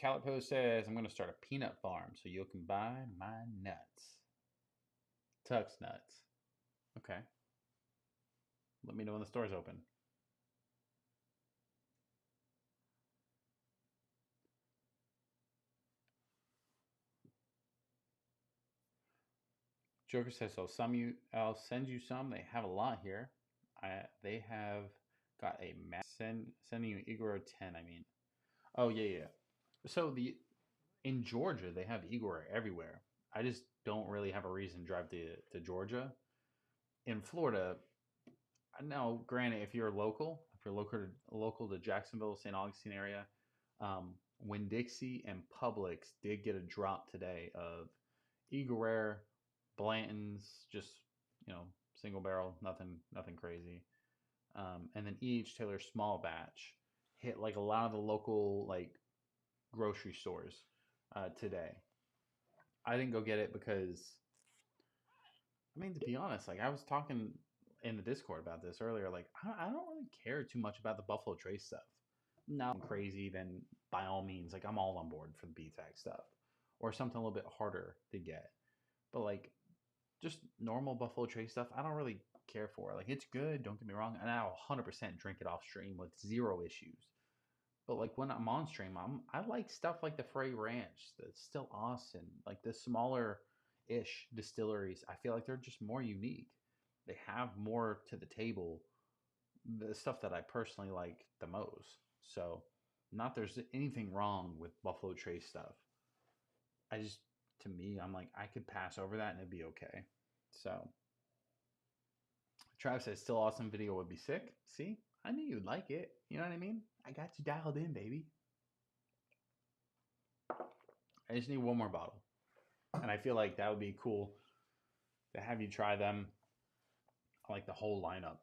Calipo says, I'm going to start a peanut farm so you can buy my nuts. Tux nuts. Okay. Let me know when the store's open. Joker says, so I'll send you some. They have a lot here. They have got a sending you Igor 10, I mean. Oh, yeah. So in Georgia, they have Igor everywhere. I just don't really have a reason to drive to Georgia. In Florida, now, granted, if you're local to Jacksonville, St. Augustine area, Winn-Dixie and Publix did get a drop today of Eagle Rare, Blanton's, just single barrel, nothing crazy, and then E.H. Taylor small batch hit like a lot of the local like grocery stores today. I didn't go get it because I mean, to be honest, like I was talking in the Discord about this earlier. Like I don't really care too much about the Buffalo Trace stuff. Now I'm crazy, then by all means, like I'm all on board for the BTAC stuff or something a little bit harder to get. But like just normal Buffalo Trace stuff, I don't really care for. Like it's good, don't get me wrong, and I'll 100% drink it off stream with zero issues. But like when I'm on stream, I like stuff like the Frey Ranch, that's still awesome. Like the smaller ish distilleries, I feel like they're just more unique. They have more to the table, the stuff that I personally like the most. So, not there's anything wrong with Buffalo Trace stuff. I just, to me, I'm like, I could pass over that and it'd be okay. So, Travis says, still awesome video would be sick. See, I knew you'd like it. You know what I mean? I got you dialed in, baby. I just need one more bottle. And I feel like that would be cool to have you try them, like the whole lineup.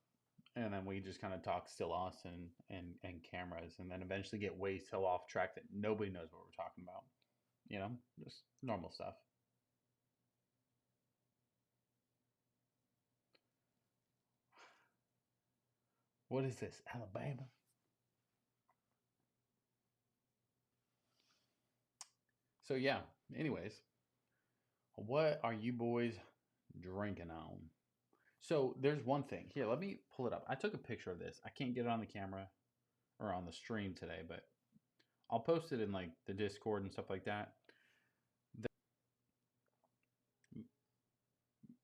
And then we just kind of talk still Austin and cameras, and then eventually get way so off track that nobody knows what we're talking about. You know, just normal stuff. What is this, Alabama? So yeah, anyways, what are you boys drinking on? So there's one thing. Here, let me pull it up. I took a picture of this. I can't get it on the camera or on the stream today, but I'll post it in like the Discord and stuff like that.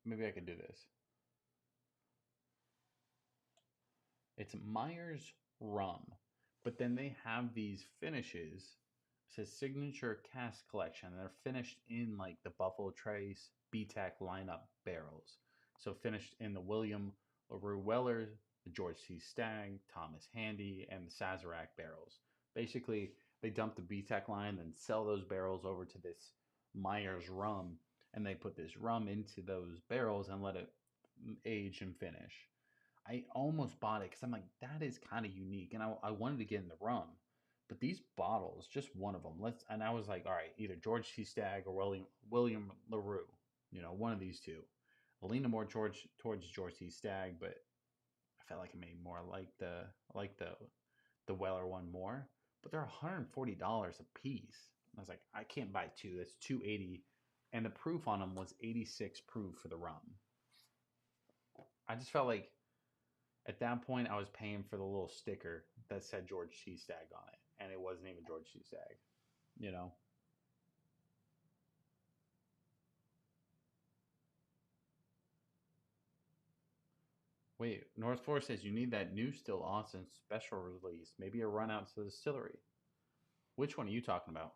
Maybe I could do this. It's Myers rum, but then they have these finishes. It says signature cask collection. They're finished in like the Buffalo Trace BTAC lineup barrels. So finished in the William LaRue Weller, the George C. Stagg, Thomas Handy, and the Sazerac barrels. Basically, they dump the BTAC line and sell those barrels over to this Myers rum, and they put this rum into those barrels and let it age and finish. I almost bought it because I'm like, that is kind of unique, and I wanted to get in the rum, but these bottles, just one of them. And I was like, all right, either George C. Stagg or William LaRue, one of these two. I leaned more towards George C. Stagg, but I felt like it made more like the Weller one more. But they're $140 a piece. I was like, I can't buy two. That's $280, and the proof on them was 86 proof for the rum. I just felt like at that point, I was paying for the little sticker that said George C. Stagg on it, and it wasn't even George C. Stagg, you know? Wait, North Florida says you need that new Still Austin special release, maybe a run out to the distillery. Which one are you talking about?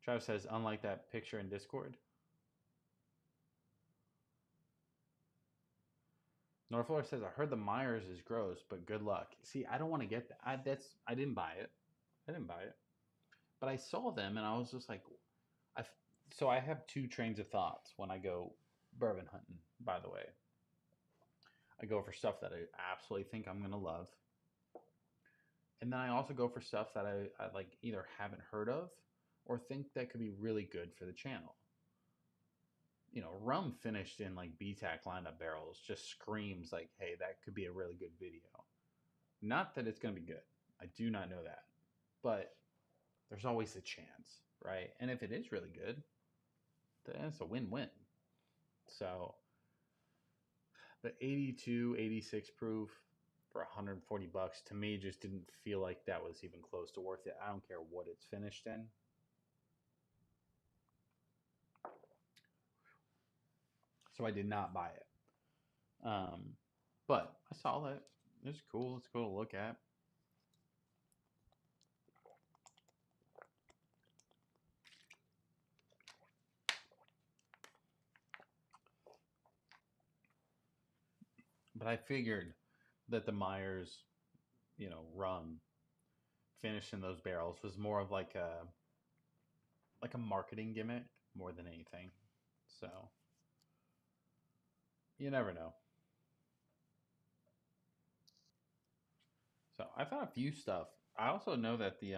Travis says, unlike that picture in Discord. North Florida says, I heard the Myers is gross, but good luck. See, I don't want to get that. I didn't buy it. I didn't buy it. But I saw them and I was just like, so I have two trains of thoughts when I go bourbon hunting, by the way. I go for stuff that I absolutely think I'm going to love. And then I also go for stuff that I like either haven't heard of or think that could be really good for the channel. Rum finished in like BTAC lineup barrels just screams like, hey, that could be a really good video. Not that it's going to be good. I do not know that. But there's always a chance, right? And if it is really good, then it's a win-win. So the 82, 86 proof for $140 to me just didn't feel like that was even close to worth it. I don't care what it's finished in. So I did not buy it. But I saw that. It's cool. It's cool to look at. But I figured that the Myers, rum finished in those barrels was more of like a marketing gimmick more than anything. So you never know. So I found a few stuff. I also know that the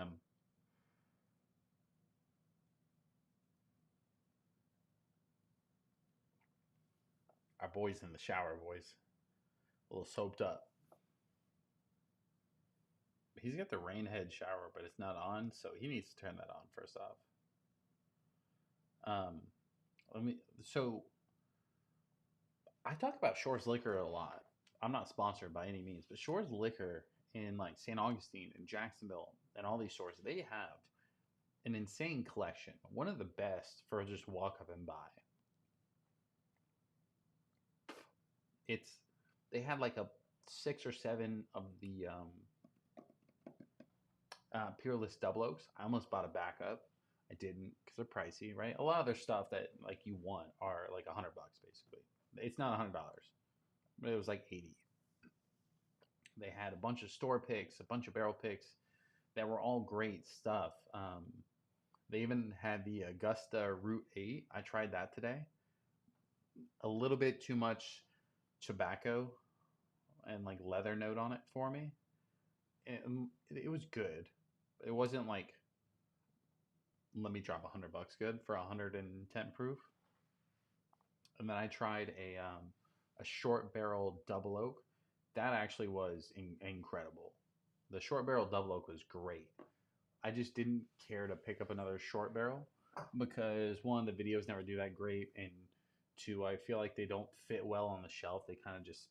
Our boy's in the shower, boys. A little soaped up. He's got the rain head shower, but it's not on, so he needs to turn that on first off. Um, let me. So I talk about Shores Liquor a lot. I'm not sponsored by any means, but Shores Liquor in like St. Augustine and Jacksonville and all these stores, they have an insane collection. One of the best for just walk up and buy. It's they had like a 6 or 7 of the Peerless Double Oaks. I almost bought a backup. I didn't because they're pricey, right? A lot of their stuff that like you want are like $100 basically. It's not $100, but it was like 80. They had a bunch of store picks, a bunch of barrel picks that were all great stuff. They even had the Augusta Route 8. I tried that today. A little bit too much tobacco and like leather note on it for me. It was good. It wasn't like let me drop $100 good for 110 proof. And then I tried a short barrel double oak. That actually was incredible. The short barrel double oak was great. I just didn't care to pick up another short barrel because one, the videos never do that great, and two, I feel like they don't fit well on the shelf. They kind of just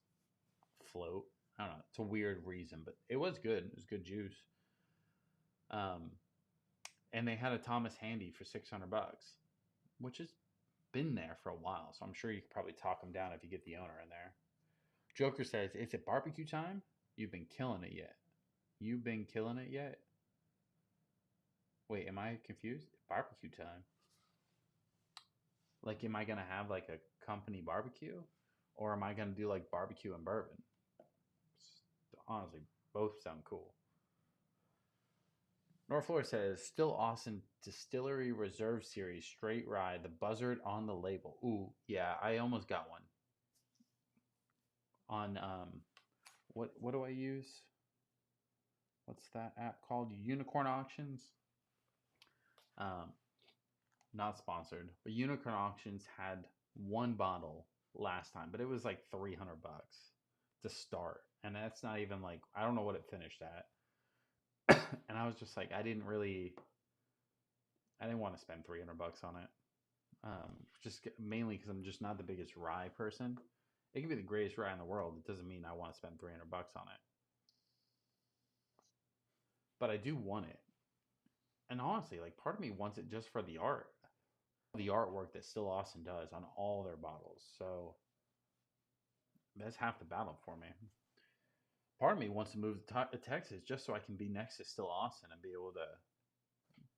float. I don't know. It's a weird reason, but it was good. It was good juice. And they had a Thomas Handy for $600, which has been there for a while. So I'm sure you could probably talk them down if you get the owner in there. Joker says, "Is it barbecue time? You've been killing it yet? You've been killing it yet? Wait, am I confused? Barbecue time? Like, am I gonna have like a company barbecue, or am I gonna do like barbecue and bourbon? Honestly, both sound cool." Norflor says, "Still Austin Distillery Reserve Series Straight Rye, the buzzard on the label." Ooh, yeah, I almost got one. On what do I use? What's that app called? Unicorn Auctions. Not sponsored, but Unicorn Auctions had one bottle last time, but it was like $300 to start, and that's not even like I don't know what it finished at. And I was just like, I didn't want to spend $300 on it. Just mainly because I'm just not the biggest rye person. It can be the greatest rye in the world. It doesn't mean I want to spend $300 on it. But I do want it. And honestly, like part of me wants it just for the art. The artwork that Still Austin does on all their bottles. So that's half the battle for me. Part of me wants to move to Texas just so I can be next to Still Austin and be able to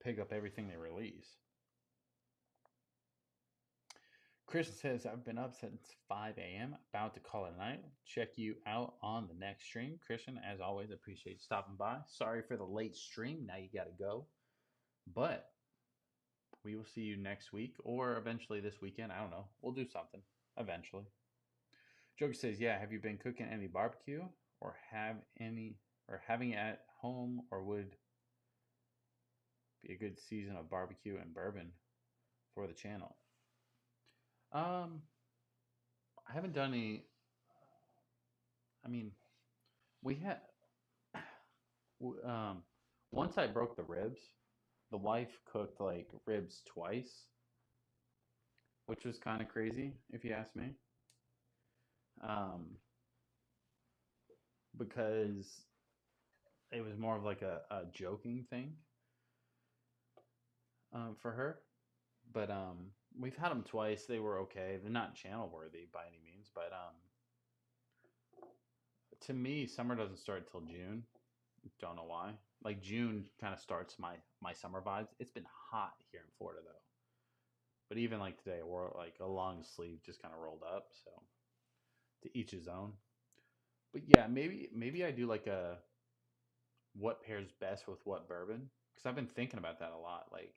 pick up everything they release. Christian says, "I've been up since 5 a.m. About to call it a night. Check you out on the next stream." Christian, as always, appreciate you stopping by. Sorry for the late stream. Now you got to go. But we will see you next week or eventually this weekend. I don't know. We'll do something eventually. Joker says, "Yeah, have you been cooking any barbecue or having it at home, or would be a good season of barbecue and bourbon for the channel?" I haven't done any. I mean, we had once I broke the ribs. The wife cooked like ribs twice, which was kind of crazy if you ask me. Because it was more of like a joking thing for her. But we've had them twice. They were okay. They're not channel worthy by any means. But to me, summer doesn't start till June. Don't know why. Like June kind of starts my summer vibes. It's been hot here in Florida though. But even like today, I wore like a long sleeve, just kind of rolled up. So to each his own. But yeah, maybe I do like a what pairs best with what bourbon, because I've been thinking about that a lot. Like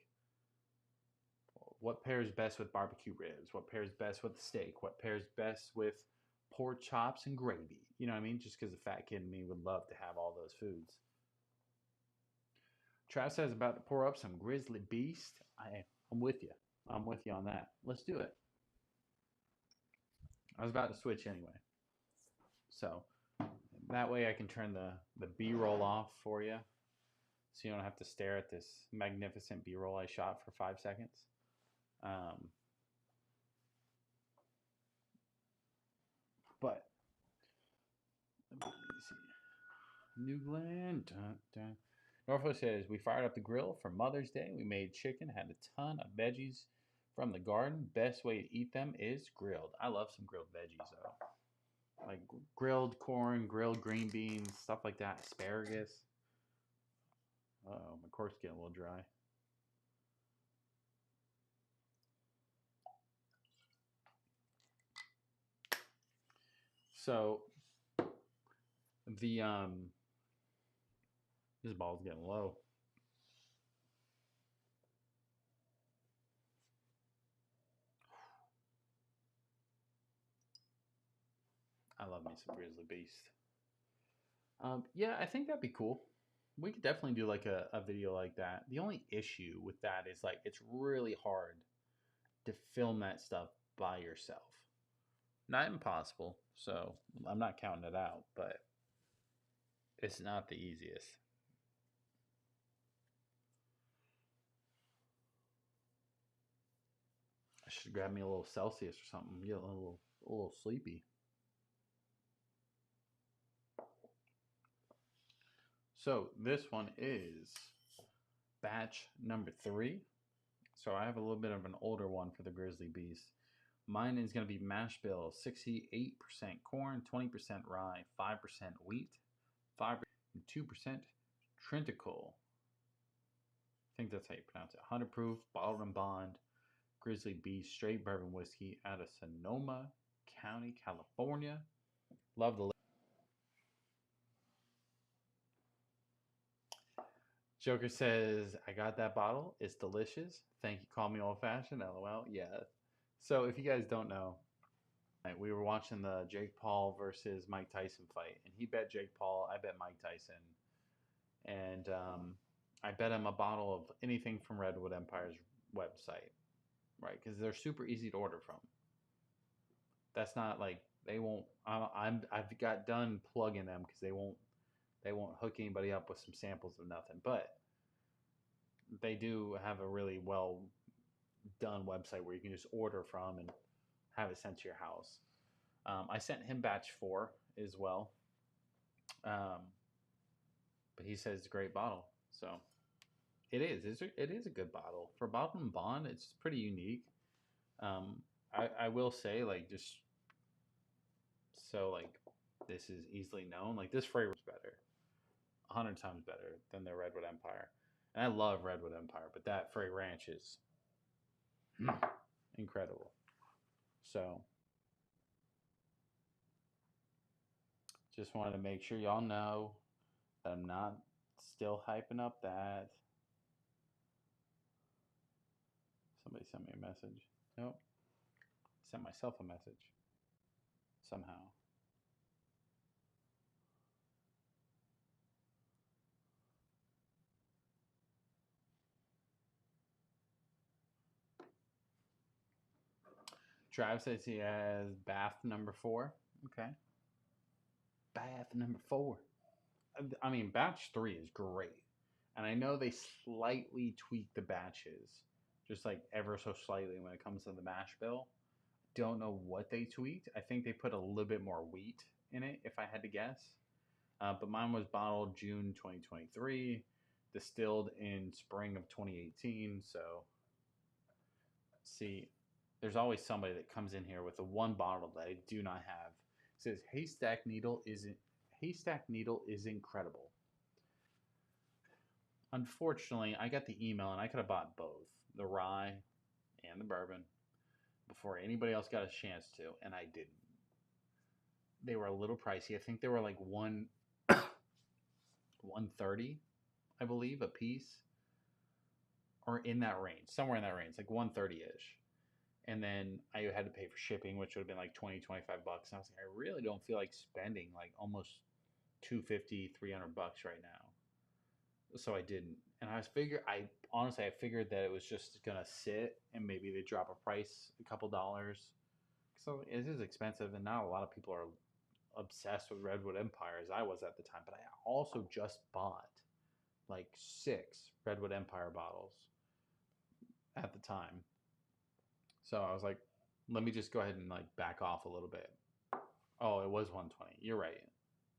what pairs best with barbecue ribs? What pairs best with steak? What pairs best with pork chops and gravy? You know what I mean? Just because the fat kid in me would love to have all those foods. Trav says about to pour up some Grizzly Beast. I'm with you. I'm with you on that. Let's do it. I was about to switch anyway. So that way I can turn the B-roll off for you. So you don't have to stare at this magnificent B-roll I shot for 5 seconds. But let me see. New Glenn. Dun, dun. Norfolk says, we fired up the grill for Mother's Day. We made chicken, had a ton of veggies from the garden. Best way to eat them is grilled. I love some grilled veggies, though. Like grilled corn, grilled green beans, stuff like that. Asparagus. Uh-oh, my cork's getting a little dry. So, the, this ball's getting low. I love me some Grizzly Beast. Yeah, I think that'd be cool. We could definitely do like a video like that. The only issue with that is like it's really hard to film that stuff by yourself. Not impossible, so I'm not counting it out, but it's not the easiest. I should grab me a little Celsius or something. Get a little sleepy. So this one is batch number 3. So I have a little bit of an older one for the Grizzly Beast. Mine is going to be mash bill, 68% corn, 20% rye, 5% wheat, 5% and 2% Trintical. I think that's how you pronounce it. 100 proof, bottled and bond, Grizzly Beast straight bourbon whiskey out of Sonoma County, California. Love the Joker says, I got that bottle. It's delicious. Thank you. Call me old fashioned. LOL. Yeah. So if you guys don't know, we were watching the Jake Paul versus Mike Tyson fight, and he bet Jake Paul. I bet Mike Tyson, and I bet him a bottle of anything from Redwood Empire's website, right? Because they're super easy to order from. That's not like they won't. I've got done plugging them because they won't hook anybody up with some samples of nothing, but they do have a really well done website where you can just order from and have it sent to your house. I sent him batch 4 as well, but he says it's a great bottle. So it is. It is a good bottle for bottle and bond. It's pretty unique. I will say, like, just so like this is easily known. Like this flavor is better, 100 times better than the Redwood Empire. And I love Redwood Empire, but that Frey Ranch is incredible. So just wanted to make sure y'all know that I'm not still hyping up that. Somebody sent me a message. Nope. Sent myself a message. Somehow. Trav says he has bath number 4. Okay. Bath number 4. I mean, batch 3 is great. And I know they slightly tweak the batches, just like ever so slightly when it comes to the mash bill. Don't know what they tweaked. I think they put a little bit more wheat in it, if I had to guess. But mine was bottled June 2023, distilled in spring of 2018. So, see, there's always somebody that comes in here with a one bottle that I do not have. It says Haystack Needle is incredible. Unfortunately, I got the email and I could have bought both the rye and the bourbon before anybody else got a chance to, and I didn't. They were a little pricey. I think they were like 130, I believe, a piece, or in that range, somewhere in that range, like 130-ish. And then I had to pay for shipping, which would have been like 20, 25 bucks. And I was like, I really don't feel like spending like almost 250, 300 bucks right now. So I didn't. And I figured that it was just gonna sit and maybe they drop a price a couple dollars So it is expensive, and not a lot of people are obsessed with Redwood Empire as I was at the time. But I also just bought like 6 Redwood Empire bottles at the time. So I was like, let me just go ahead and like back off a little bit. Oh, it was 120. You're right.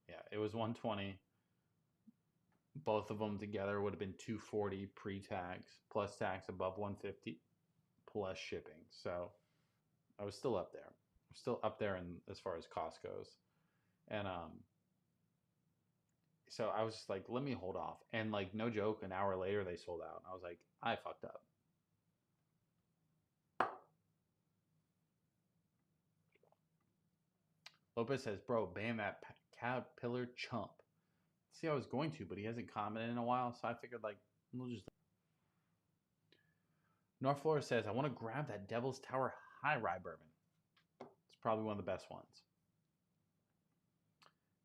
Yeah, it was 120. Both of them together would have been 240 pre-tax plus tax above 150 plus shipping. So I was still up there. I'm still up there in as far as cost goes. And so I was just like, let me hold off. And like no joke, an hour later they sold out. I was like, I fucked up. Lopez says, bro, ban that caterpillar chump. See, I was going to, but he hasn't commented in a while, so I figured like we'll just. North Florida says, I want to grab that Devil's Tower High Rye bourbon. It's probably one of the best ones.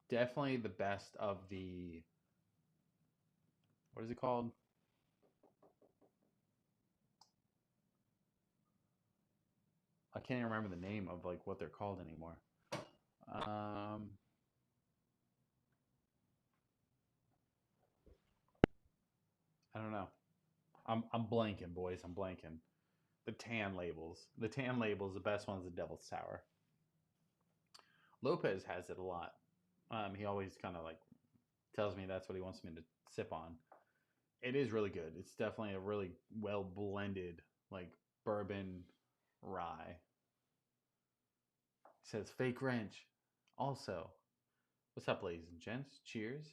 Definitely the best of the. What is it called? I can't even remember the name of like what they're called anymore. I don't know. I'm blanking, boys. I'm blanking. The tan labels. The tan labels. The best one's the Devil's Tower. Lopez has it a lot. He always kind of like tells me that's what he wants me to sip on. It is really good. It's definitely a really well blended like bourbon rye. It says fake wrench. Also, what's up, ladies and gents? Cheers.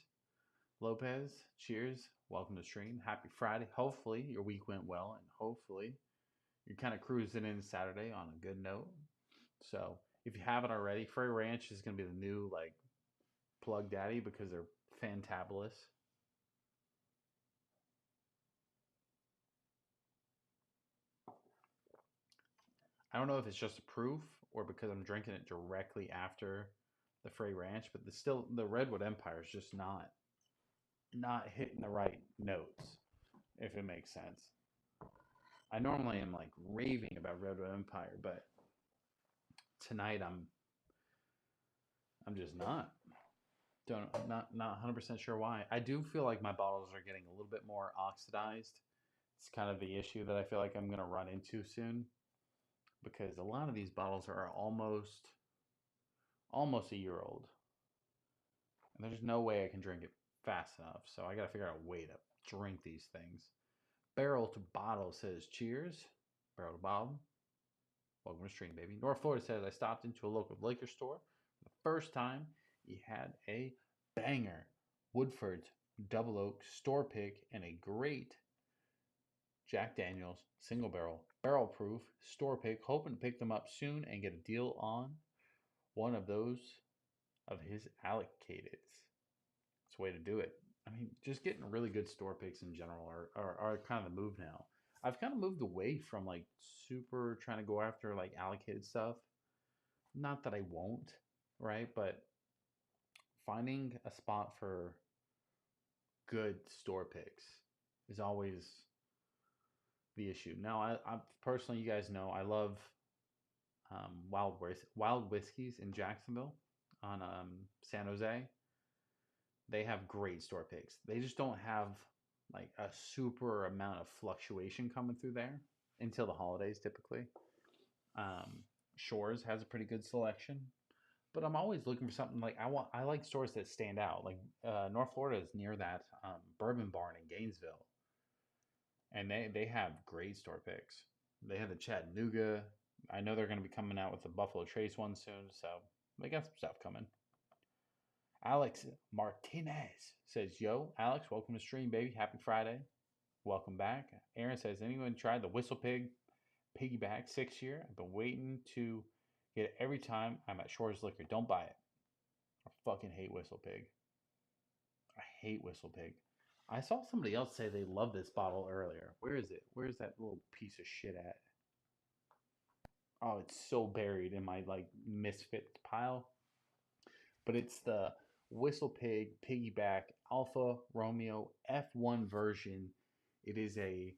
Lopez, cheers. Welcome to stream. Happy Friday. Hopefully your week went well, and hopefully you're kind of cruising in Saturday on a good note. So if you haven't already, Frey Ranch is going to be the new like plug daddy because they're fantabulous. I don't know if it's just a proof or because I'm drinking it directly after the Frey Ranch, but the Redwood Empire is just not hitting the right notes, if it makes sense. I normally am like raving about Redwood Empire, but tonight I'm just not. Don't not 100% sure why. I do feel like my bottles are getting a little bit more oxidized. It's kind of the issue that I feel like I'm going to run into soon because a lot of these bottles are almost a year old. And there's no way I can drink it fast enough. So I got to figure out a way to drink these things. Barrel to Bottle says, cheers. Barrel to Bottle. Welcome to stream, baby. North Florida says, I stopped into a local liquor store. For the first time, he had a banger. Woodford's Double Oak store pick and a great Jack Daniels single barrel proof store pick. Hoping to pick them up soon and get a deal on one of those of his allocated. It's a way to do it. I mean, just getting really good store picks in general are kind of the move now. I've kind of moved away from like super trying to go after like allocated stuff. Not that I won't, right? But finding a spot for good store picks is always the issue. Now, I personally, you guys know, I love Wild Whiskeys in Jacksonville on San Jose. They have great store picks. They just don't have like a super amount of fluctuation coming through there until the holidays typically. Shores has a pretty good selection, but I'm always looking for something like I like stores that stand out. Like North Florida is near that bourbon barn in Gainesville, and they have great store picks. They have the Chattanooga. I know they're going to be coming out with the Buffalo Trace one soon, so they got some stuff coming. Alex Martinez says, yo, Alex, welcome to stream, baby. Happy Friday. Welcome back. Aaron says, anyone tried the Whistle Pig Piggyback 6-year? I've been waiting to get it every time I'm at Shores Liquor. Don't buy it. I fucking hate Whistle Pig. I hate Whistle Pig. I saw somebody else say they love this bottle earlier. Where is it? Where's that little piece of shit at? Oh, it's so buried in my like misfit pile. But it's the Whistle Pig Piggyback Alpha Romeo F1 version. It is a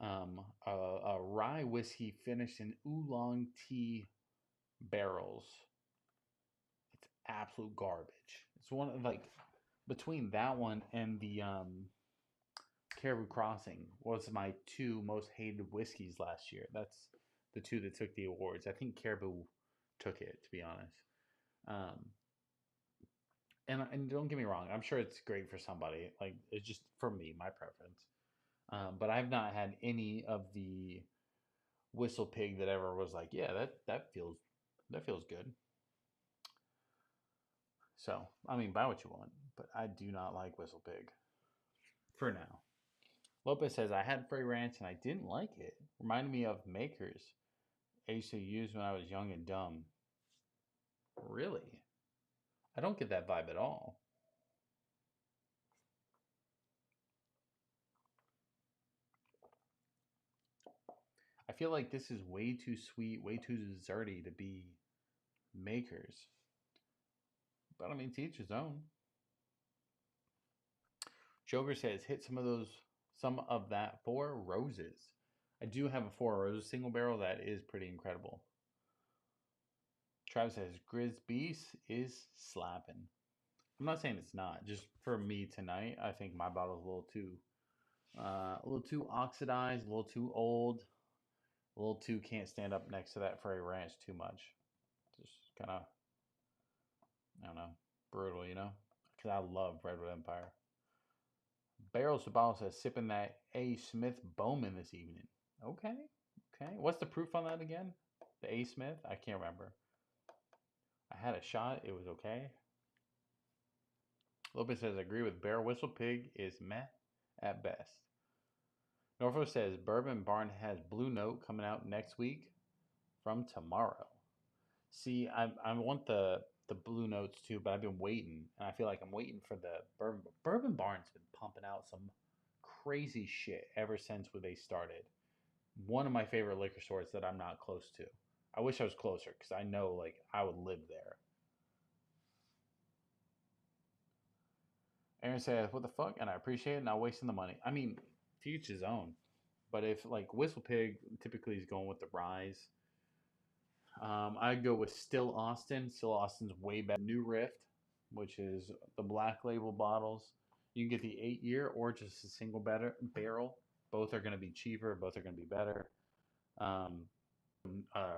rye whiskey finished in oolong tea barrels. It's absolute garbage. It's one of like between that one and the Caribou Crossing was my two most hated whiskeys last year. That's the two that took the awards. I think Caribou took it, to be honest. Um, and don't get me wrong, I'm sure it's great for somebody. Like it's just for me, my preference. But I've not had any of the Whistle Pig that ever was like, yeah, that feels good. So I mean, buy what you want, but I do not like Whistle Pig for now. Lopez says I had Frey Ranch and I didn't like it. Reminded me of Makers I used to use when I was young and dumb. Really? I don't get that vibe at all. I feel like this is way too sweet, way too desserty to be Makers. But I mean, to each his own. Joker says hit some of that Four Roses. I do have a Four Roses single barrel that is pretty incredible. Travis says Grizz Beast is slapping. I'm not saying it's not. Just for me tonight, I think my bottle's a little too oxidized, a little too old, a little too can't stand up next to that Frey Ranch too much. Just kind of, I don't know, brutal, you know? Because I love Redwood Empire. Barrels to Bottle says sipping that A. Smith Bowman this evening. Okay, okay. What's the proof on that again? The A. Smith? I can't remember. I had a shot. It was okay. Lopez says, agree with Bear Whistle Pig is meh at best. Norfolk says, Bourbon Barn has Blue Note coming out next week from tomorrow. See, I want the Blue Notes too, but I've been waiting, and I feel like I'm waiting for the Bourbon. Bourbon Barn's been pumping out some crazy shit ever since when they started. One of my favorite liquor stores that I'm not close to. I wish I was closer because I know like I would live there. Aaron says, "What the fuck?" And I appreciate it. Not wasting the money. I mean, to each his own. But if like Whistle Pig typically is going with the Rise, I'd go with Still Austin. Still Austin's way better. New Rift, which is the black label bottles. You can get the 8-year or just a single barrel. Both are going to be cheaper. Both are going to be better. Um,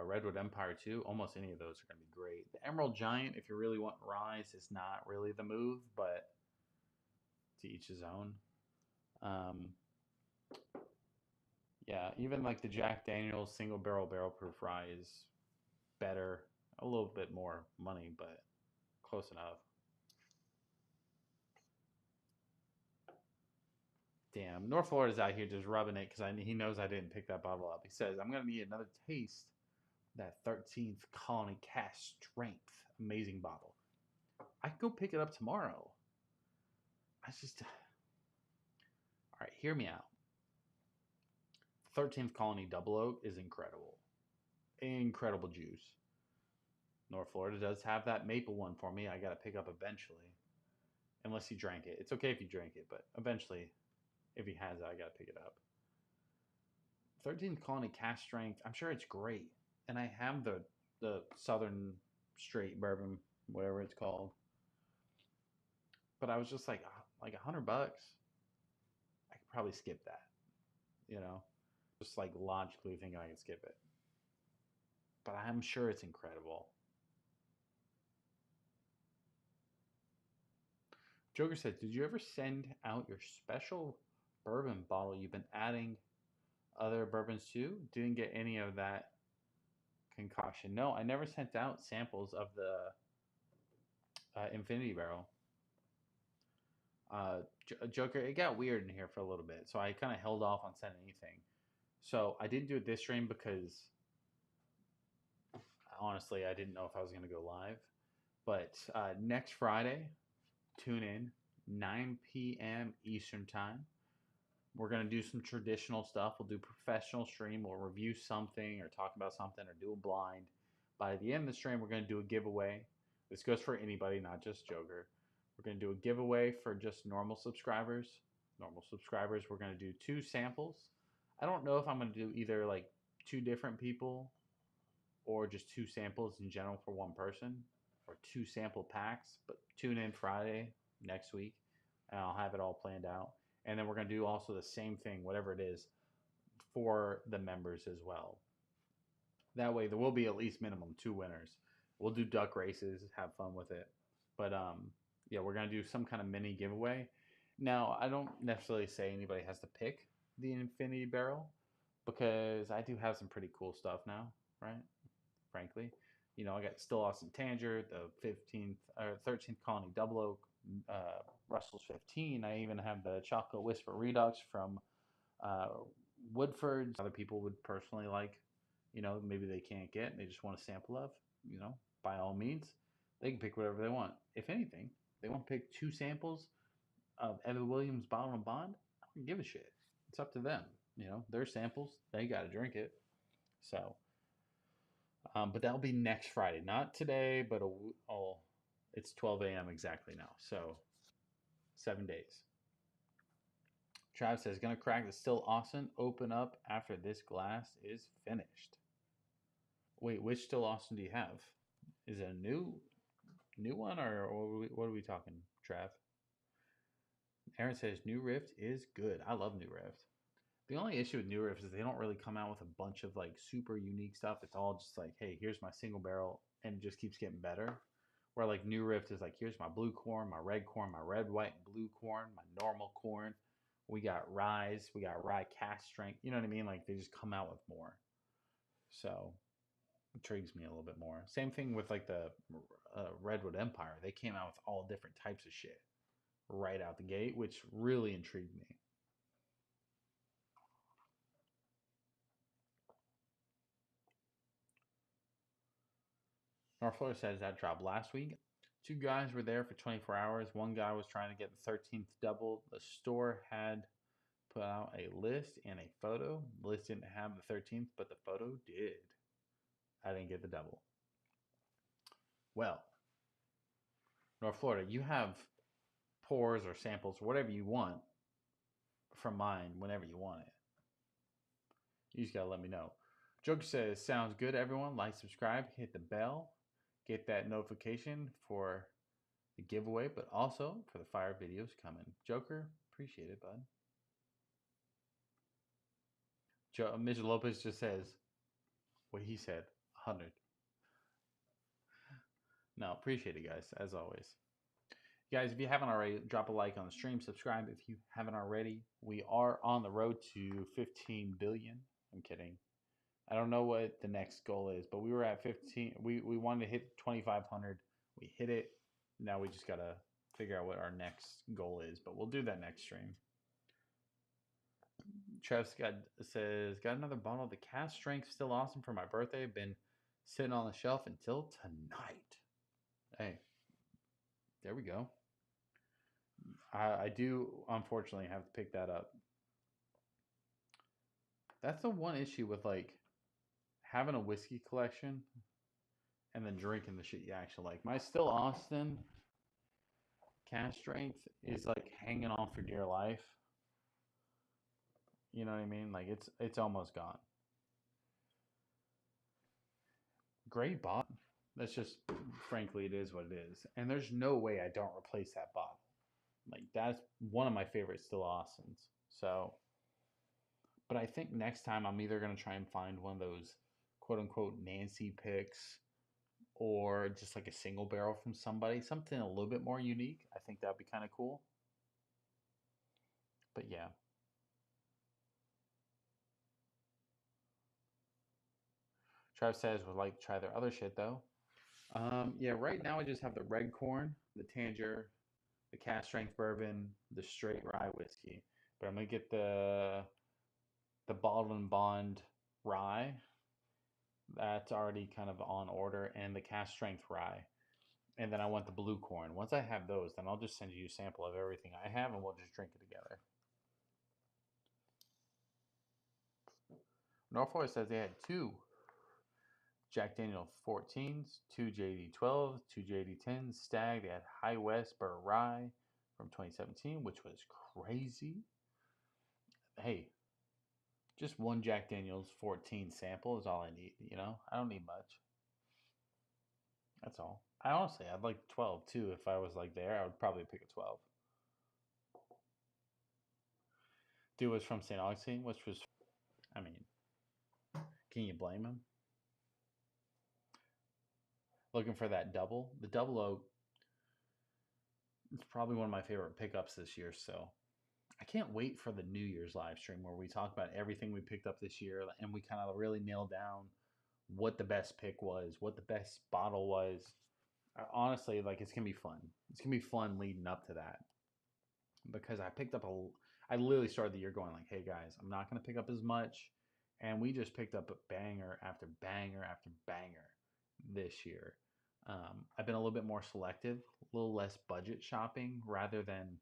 Redwood Empire too. Almost any of those are going to be great. The Emerald Giant, if you really want Rise, is not really the move, but to each his own. Um, yeah, even like the Jack Daniel's single barrel proof rye is better. A little bit more money, but close enough. Damn, North Florida's out here just rubbing it because he knows I didn't pick that bottle up. He says, I'm going to need another taste that 13th Colony Cask Strength. Amazing bottle. I can go pick it up tomorrow. I just. All right, hear me out. 13th Colony Double Oak is incredible. Incredible juice. North Florida does have that maple one for me. I got to pick up eventually. Unless he drank it. It's okay if you drink it, but eventually, if he has it, I got to pick it up. 13th Colony Cask Strength. I'm sure it's great. And I have the Southern Straight Bourbon, whatever it's called. But I was just like $100. I could probably skip that. You know? Just like logically thinking I can skip it. But I'm sure it's incredible. Joker says, did you ever send out your special bourbon bottle you've been adding other bourbons to? Didn't get any of that concoction. No, I never sent out samples of the Infinity Barrel. Joker, it got weird in here for a little bit, so I kind of held off on sending anything. So I didn't do it this stream because honestly, I didn't know if I was going to go live. But next Friday, tune in, 9 p.m. Eastern Time. We're going to do some traditional stuff. We'll do professional stream. We'll review something or talk about something or do a blind. By the end of the stream, we're going to do a giveaway. This goes for anybody, not just Joker. We're going to do a giveaway for just normal subscribers. We're going to do 2 samples. I don't know if I'm going to do either like 2 different people or just 2 samples in general for one person, or 2 sample packs. But tune in Friday next week, and I'll have it all planned out. And then we're gonna do also the same thing, whatever it is, for the members as well. That way, there will be at least minimum 2 winners. We'll do duck races, have fun with it. But yeah, we're gonna do some kind of mini giveaway. Now, I don't necessarily say anybody has to pick the infinity barrel because I do have some pretty cool stuff now, right? Frankly, I got Still Austin Tanger, the 15th or 13th Colony Double Oak, Russell's 15. I even have the Chocolate Whisper Redux from uh, Woodford's. Other people would personally like, maybe they can't get, and they just want a sample of, by all means, they can pick whatever they want. If anything, they want to pick 2 samples of Evan Williams Bottle and Bond. I don't give a shit. It's up to them. Their samples, they got to drink it. So, but that'll be next Friday, not today, but it's 12 a.m. exactly now. So, 7 days. Trav says, gonna crack the Still Austin open up after this glass is finished. Wait, which Still Austin do you have? Is it a new one, or what are we talking, Trav? Aaron says New Rift is good. I love New Rift. The only issue with New Rift is they don't really come out with a bunch of like super unique stuff. It's all just like, hey, here's my single barrel, and it just keeps getting better. Where like New Rift is like, here's my blue corn, my red, white, and blue corn, my normal corn. We got Rise, we got Rye Cast Strength. You know what I mean? Like they just come out with more. So intrigues me a little bit more. Same thing with like the Redwood Empire. They came out with all different types of shit right out the gate, which really intrigued me. North Florida says that dropped last week. 2 guys were there for 24 hours. One guy was trying to get the 13th double. The store had put out a list and a photo. The list didn't have the 13th, but the photo did. I didn't get the double. Well, North Florida, you have pours or samples, whatever you want from mine whenever you want it. You just gotta let me know. Joker says, sounds good, everyone. Like, subscribe, hit the bell, get that notification for the giveaway, but also for the fire videos coming. Joker, appreciate it, bud. Mitch Lopez just says what he said, 100. No, appreciate it, guys, as always. Guys, if you haven't already, drop a like on the stream, subscribe if you haven't already. We are on the road to 15 billion. I'm kidding. I don't know what the next goal is, but we were at 15. We wanted to hit 2,500. We hit it. Now we just got to figure out what our next goal is, but we'll do that next stream. Travis says, got another bottle of the Cast Strength Still Awesome for my birthday. Been sitting on the shelf until tonight. Hey, there we go. I do, unfortunately, have to pick that up. That's the one issue with, like, having a whiskey collection and then drinking the shit you actually like. My Still Austin Cast Strength is, like, hanging on for dear life. You know what I mean? Like, it's almost gone. Great bottle. That's just, frankly, it is what it is. And there's no way I don't replace that bottle. Like, that's one of my favorite Still Austins. So, but I think next time I'm either going to try and find one of those quote unquote Nancy picks or just like a single barrel from somebody, something a little bit more unique. I think that'd be kind of cool. But yeah. Trav says would like to try their other shit though. Yeah, right now I just have the red corn, the Tanger, the Cast Strength bourbon, the straight rye whiskey. But I'm gonna get the Bottle and Bond rye. That's already kind of on order, and the Cast Strength rye. And then I want the blue corn. Once I have those, then I'll just send you a sample of everything I have, and we'll just drink it together. Norfolk says they had 2 Jack Daniel 14s, 2 JD 12s, 2 JD 10s, Stag. They had High West Burr Rye from 2017, which was crazy. Hey, Just one Jack Daniels 14 sample is all I need, you know? I don't need much. That's all. I'd like 12 too. If I was like there, I would probably pick a 12. Dude was from St. Augustine, which was, I mean, can you blame him? Looking for that double. The double oak is probably one of my favorite pickups this year. So I can't wait for the New Year's live stream where we talk about everything we picked up this year and we kind of really nail down what the best pick was, what the best bottle was. Honestly, like it's gonna be fun. It's gonna be fun leading up to that because I literally started the year going like, hey guys, I'm not gonna pick up as much, and we just picked up a banger after banger after banger this year. I've been a little bit more selective, a little less budget shopping rather than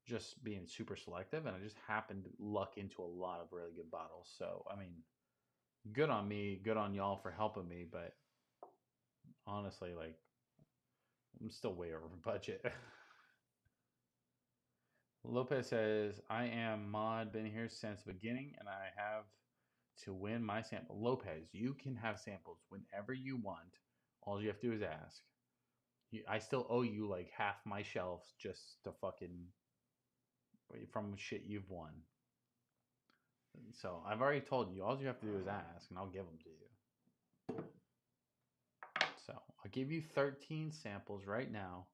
just being super selective, and I just happened to luck into a lot of really good bottles. So I mean, good on me, good on y'all for helping me, but honestly, like I'm still way over budget. Lopez says, I am mod, been here since the beginning, and I have to win my sample. Lopez, you can have samples whenever you want. All you have to do is ask. I still owe you like half my shelves just to fucking from shit you've won. So I've already told you. All you have to do is ask, and I'll give them to you. So I'll give you 13 samples right now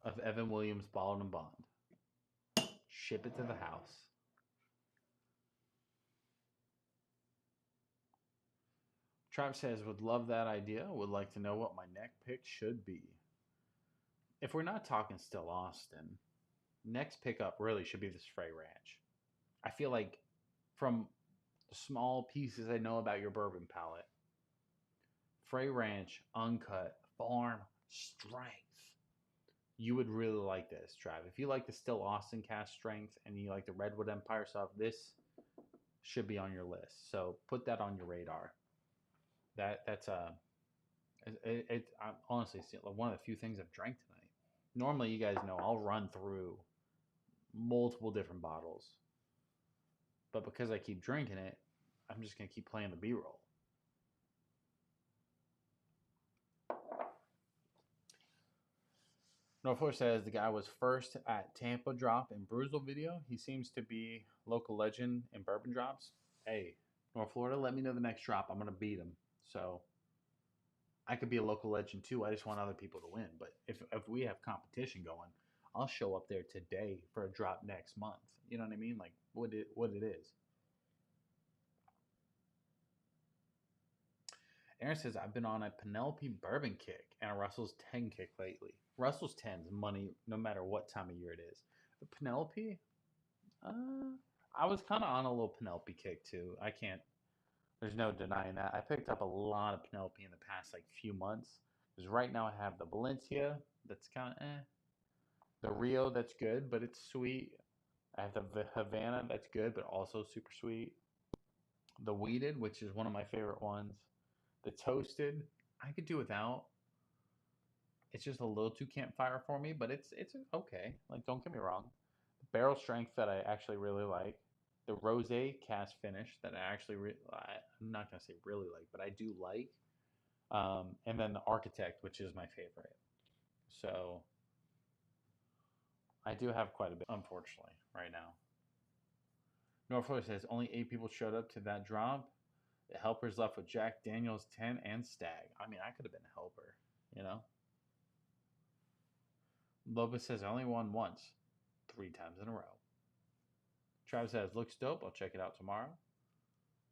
of Evan Williams Bottled and Bond. Ship it to the house. Trav says, would love that idea. Would like to know what my next pick should be. If we're not talking still Austin, next pickup really should be this Frey Ranch. I feel like from the small pieces I know about your bourbon palate, Frey Ranch, uncut, farm, strength. You would really like this, Trav. If you like the Still Austin cast strength and you like the Redwood Empire stuff, this should be on your list. So put that on your radar. That's honestly one of the few things I've drank tonight. Normally, you guys know I'll run through multiple different bottles, but because I keep drinking it, I'm just gonna keep playing the B-roll. Northfloor says the guy was first at Tampa Drop in Bruzel video. He seems to be local legend in bourbon drops. Hey, North Florida, let me know the next drop. I'm gonna beat him. So I could be a local legend too. I just want other people to win. But if we have competition going, I'll show up there today for a drop next month. You know what I mean? Like what it is. Aaron says, I've been on a Penelope bourbon kick and a Russell's 10 kick lately. Russell's 10's money no matter what time of year it is. The Penelope, I was kind of on a little Penelope kick too. There's no denying that. I picked up a lot of Penelope in the past like few months. Because right now I have the Valencia that's kind of the Rio that's good, but it's sweet. I have the Havana that's good, but also super sweet. The Weeded, which is one of my favorite ones. The Toasted, I could do without. It's just a little too campfire for me, but it's okay. Like don't get me wrong. The barrel strength that I actually really like. The rosé cast finish that I actually I'm not gonna say really like, but I do like. And then the Architect, which is my favorite. So I do have quite a bit, unfortunately, right now. Norfolk says only 8 people showed up to that drop. The helper's left with Jack Daniels 10 and Stag. I mean, I could have been a helper, you know. Lopez says I only won once, 3 times in a row. Travis says looks dope. I'll check it out tomorrow.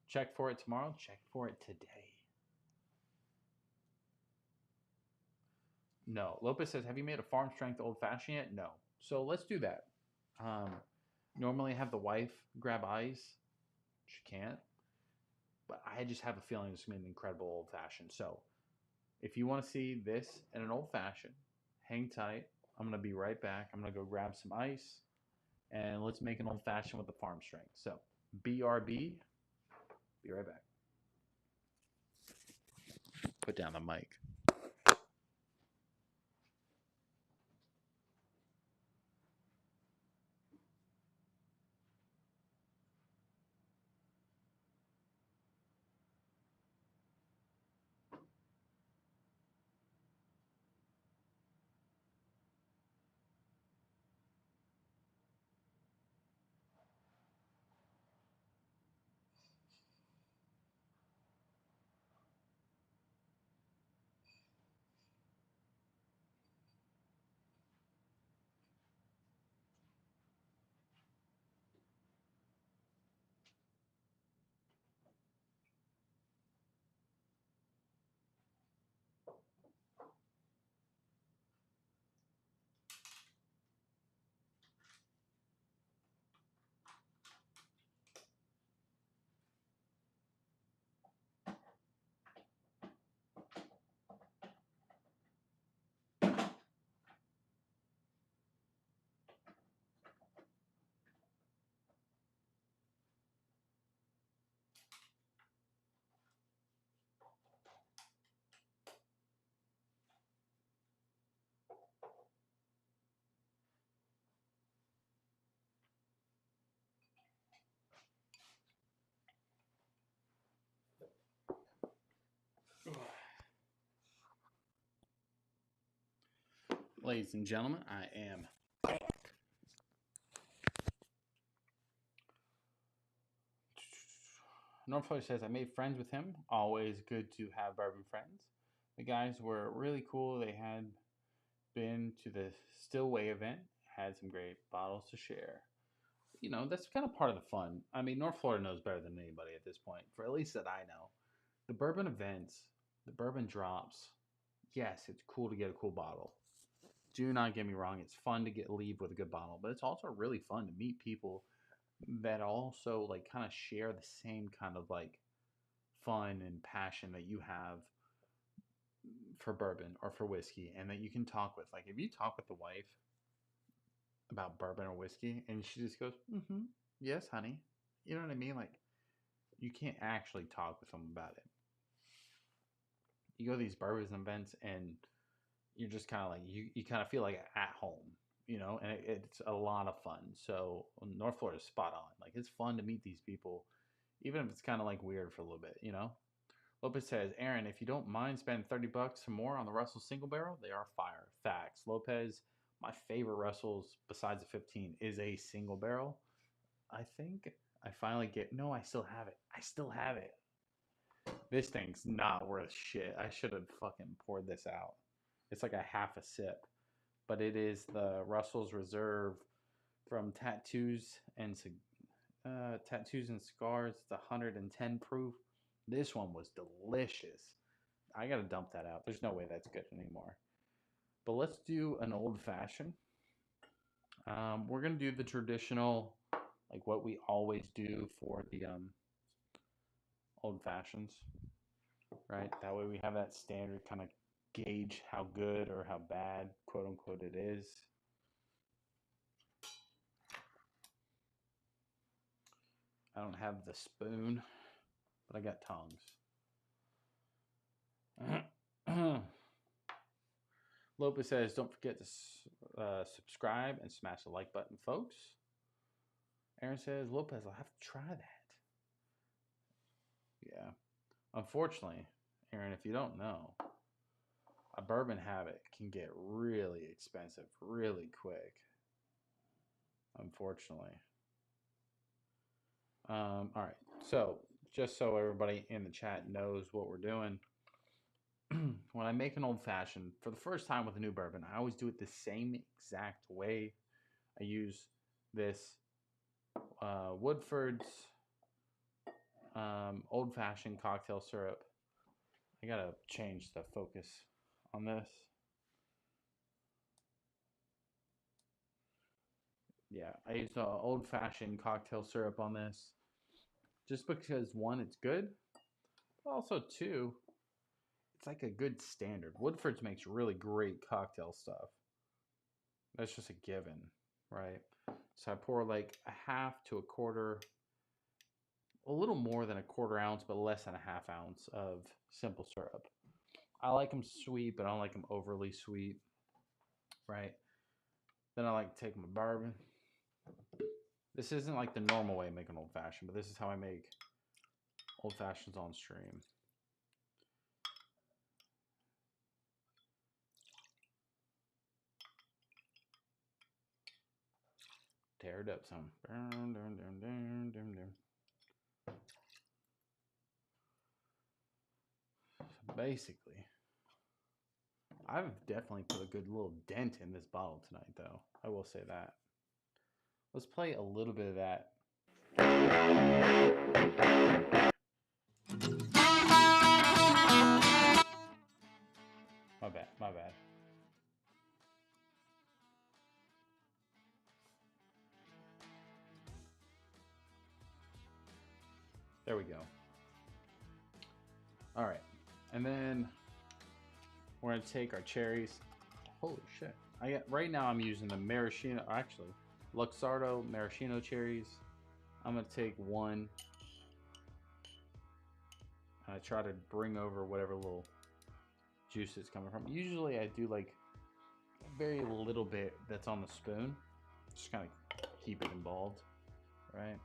Check for it tomorrow. Check for it today. No. Lopez says, have you made a farm strength old fashioned yet? No. So let's do that. Normally I have the wife grab ice. She can't. But I just have a feeling it's going to be an incredible old fashioned. So if you want to see this in an old fashioned, hang tight. I'm going to be right back. I'm going to go grab some ice. And let's make an old fashioned with the farm strength. So BRB. Be right back. Put down the mic. Ladies and gentlemen, I am back. Norfolk says, I made friends with him. Always good to have bourbon friends. The guys were really cool. They had been to the Stillway event, had some great bottles to share. You know, that's kind of part of the fun. I mean, North Florida knows better than anybody at this point, for at least that I know. The bourbon events, the bourbon drops, yes, it's cool to get a cool bottle. Do not get me wrong, it's fun to leave with a good bottle, but it's also really fun to meet people that also like kind of share the same kind of like fun and passion that you have for bourbon or for whiskey, and that you can talk with. Like if you talk with the wife about bourbon or whiskey and she just goes, mm-hmm, yes, honey. You know what I mean? Like you can't actually talk with them about it. You go to these bourbon events and you're just kind of like, you kind of feel like at home, you know, and it's a lot of fun. So North Florida is spot on. Like it's fun to meet these people, even if it's kind of like weird for a little bit, you know. Lopez says, Aaron, if you don't mind spending $30 or more on the Russell single barrel, they are fire. Facts. Lopez, my favorite Russells besides the 15 is a single barrel. I think I finally no, I still have it. I still have it. This thing's not worth shit. I should have fucking poured this out. It's like a half a sip. But it is the Russell's Reserve from Tattoos and Scars. It's 110 proof. This one was delicious. I gotta dump that out. There's no way that's good anymore. But let's do an old fashioned. We're gonna do the traditional, like what we always do for the old fashions, right? That way we have that standard kind of gauge how good or how bad, quote unquote, it is. I don't have the spoon, but I got tongs. Lopez says, don't forget to subscribe and smash the like button, folks. Aaron says, Lopez, I'll have to try that. Yeah. Unfortunately, Aaron, if you don't know, a bourbon habit can get really expensive really quick. Unfortunately. All right. So, just so everybody in the chat knows what we're doing, when I make an old fashioned for the first time with a new bourbon, I always do it the same exact way. I use this Woodford's old fashioned cocktail syrup. I gotta change the focus on this. Yeah, I use the old fashioned cocktail syrup on this just because one, it's good, but also two, it's like a good standard. Woodford's makes really great cocktail stuff. That's just a given, right? So I pour like a half to a quarter, a little more than a quarter ounce, but less than a half ounce of simple syrup. I like them sweet, but I don't like them overly sweet, right? Then I like to take my bourbon. This isn't like the normal way of making old fashioned, but this is how I make old fashions on stream. Tear it up some. So basically, I've definitely put a good little dent in this bottle tonight, though. I will say that. Let's play a little bit of that. My bad, my bad. There we go. All right. And then we're going to take our cherries. Holy shit. Right now I'm using the maraschino, actually, Luxardo maraschino cherries. I'm going to take one. I try to bring over whatever little juice is coming from. Usually I do like very little bit that's on the spoon. Just kind of keep it involved, right?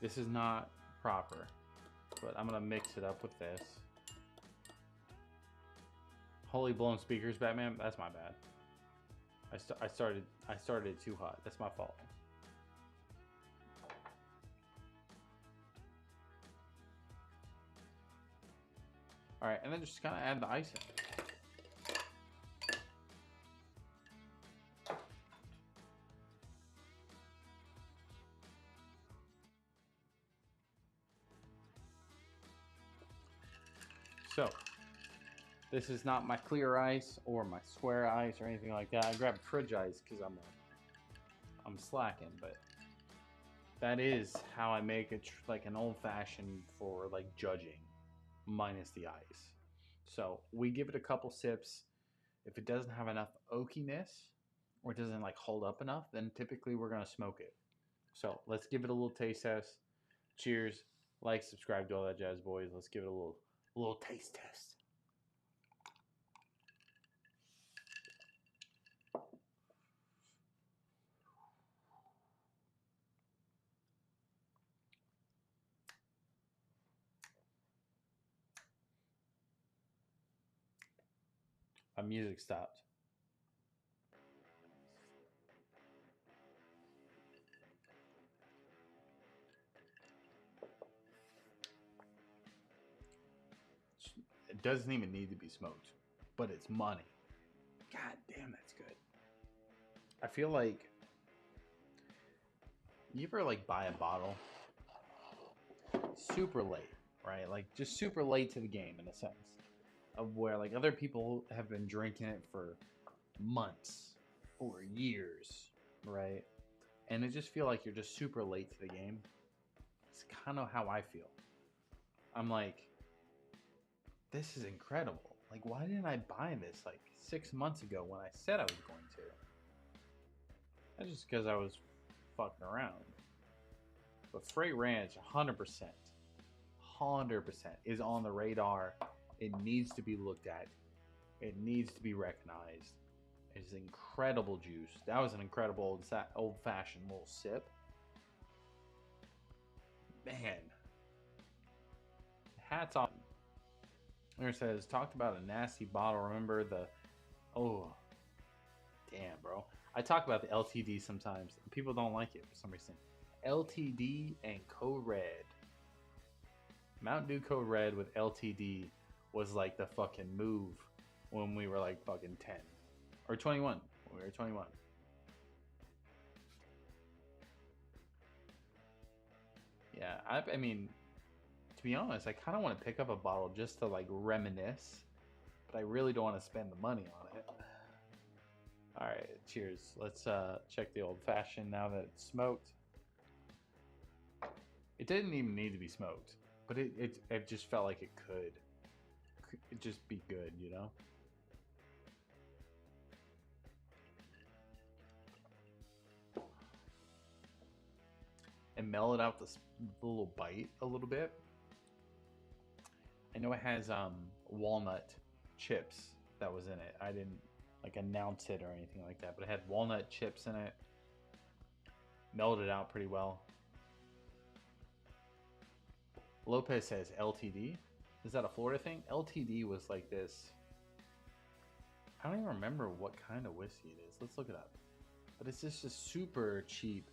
This is not proper, but I'm gonna mix it up with this. Holy blown speakers, Batman. That's my bad. I started it too hot. That's my fault. All right, and then just kind of add the ice in. So, this is not my clear ice or my square ice or anything like that. I grabbed fridge ice because I'm slacking, but that is how I make it like an old fashioned for like judging, minus the ice. So we give it a couple sips. If it doesn't have enough oakiness or it doesn't like hold up enough, then typically we're gonna smoke it. So let's give it a little taste test. Cheers. Like, subscribe, do all that jazz, boys. Let's give it a little taste test. My music stopped. It doesn't even need to be smoked, but it's money. God damn, that's good. I feel like you ever like buy a bottle super late, right? Like just super late to the game in a sense of where like other people have been drinking it for months or years, right? And it just feel like you're just super late to the game. It's kind of how I feel. I'm like, this is incredible. Like, why didn't I buy this like 6 months ago when I said I was going to? That's just because I was fucking around. But Freight Ranch, 100%, 100% is on the radar. It needs to be looked at. It needs to be recognized. It's incredible juice. That was an incredible old-fashioned little sip. Man. Hats off. There it says, talked about a nasty bottle. Remember the... Oh. Damn, bro. I talk about the LTD sometimes. People don't like it for some reason. LTD and Code Red. Mountain Dew Code Red with LTD was like the fucking move when we were like fucking 10. Or 21. When we were 21. Yeah, I mean, to be honest, I kind of want to pick up a bottle just to like reminisce. But I really don't want to spend the money on it. Alright, cheers. Let's check the old fashioned now that it's smoked. It didn't even need to be smoked, but it just felt like it could just be good, you know? And mellowed out the little bite a little bit. I know it has walnut chips that was in it. I didn't like announce it or anything like that, but it had walnut chips in it. Mellowed it out pretty well. Lopez says LTD. Is that a Florida thing? LTD was like this. I don't even remember what kind of whiskey it is. Let's look it up. But it's just a super cheap.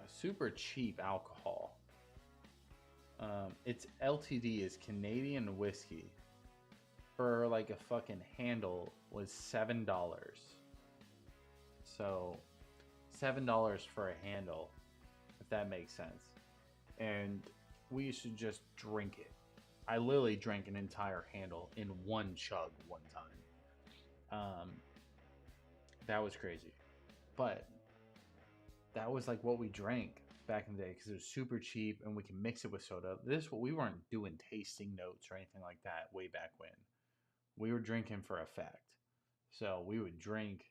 Super cheap alcohol. It's LTD is Canadian whiskey. For like a fucking handle was $7. So $7 for a handle, if that makes sense. And we used to just drink it. I literally drank an entire handle in one chug one time. That was crazy. But that was like what we drank back in the day because it was super cheap and we can mix it with soda. We weren't doing tasting notes or anything like that way back when. We were drinking for effect. So we would drink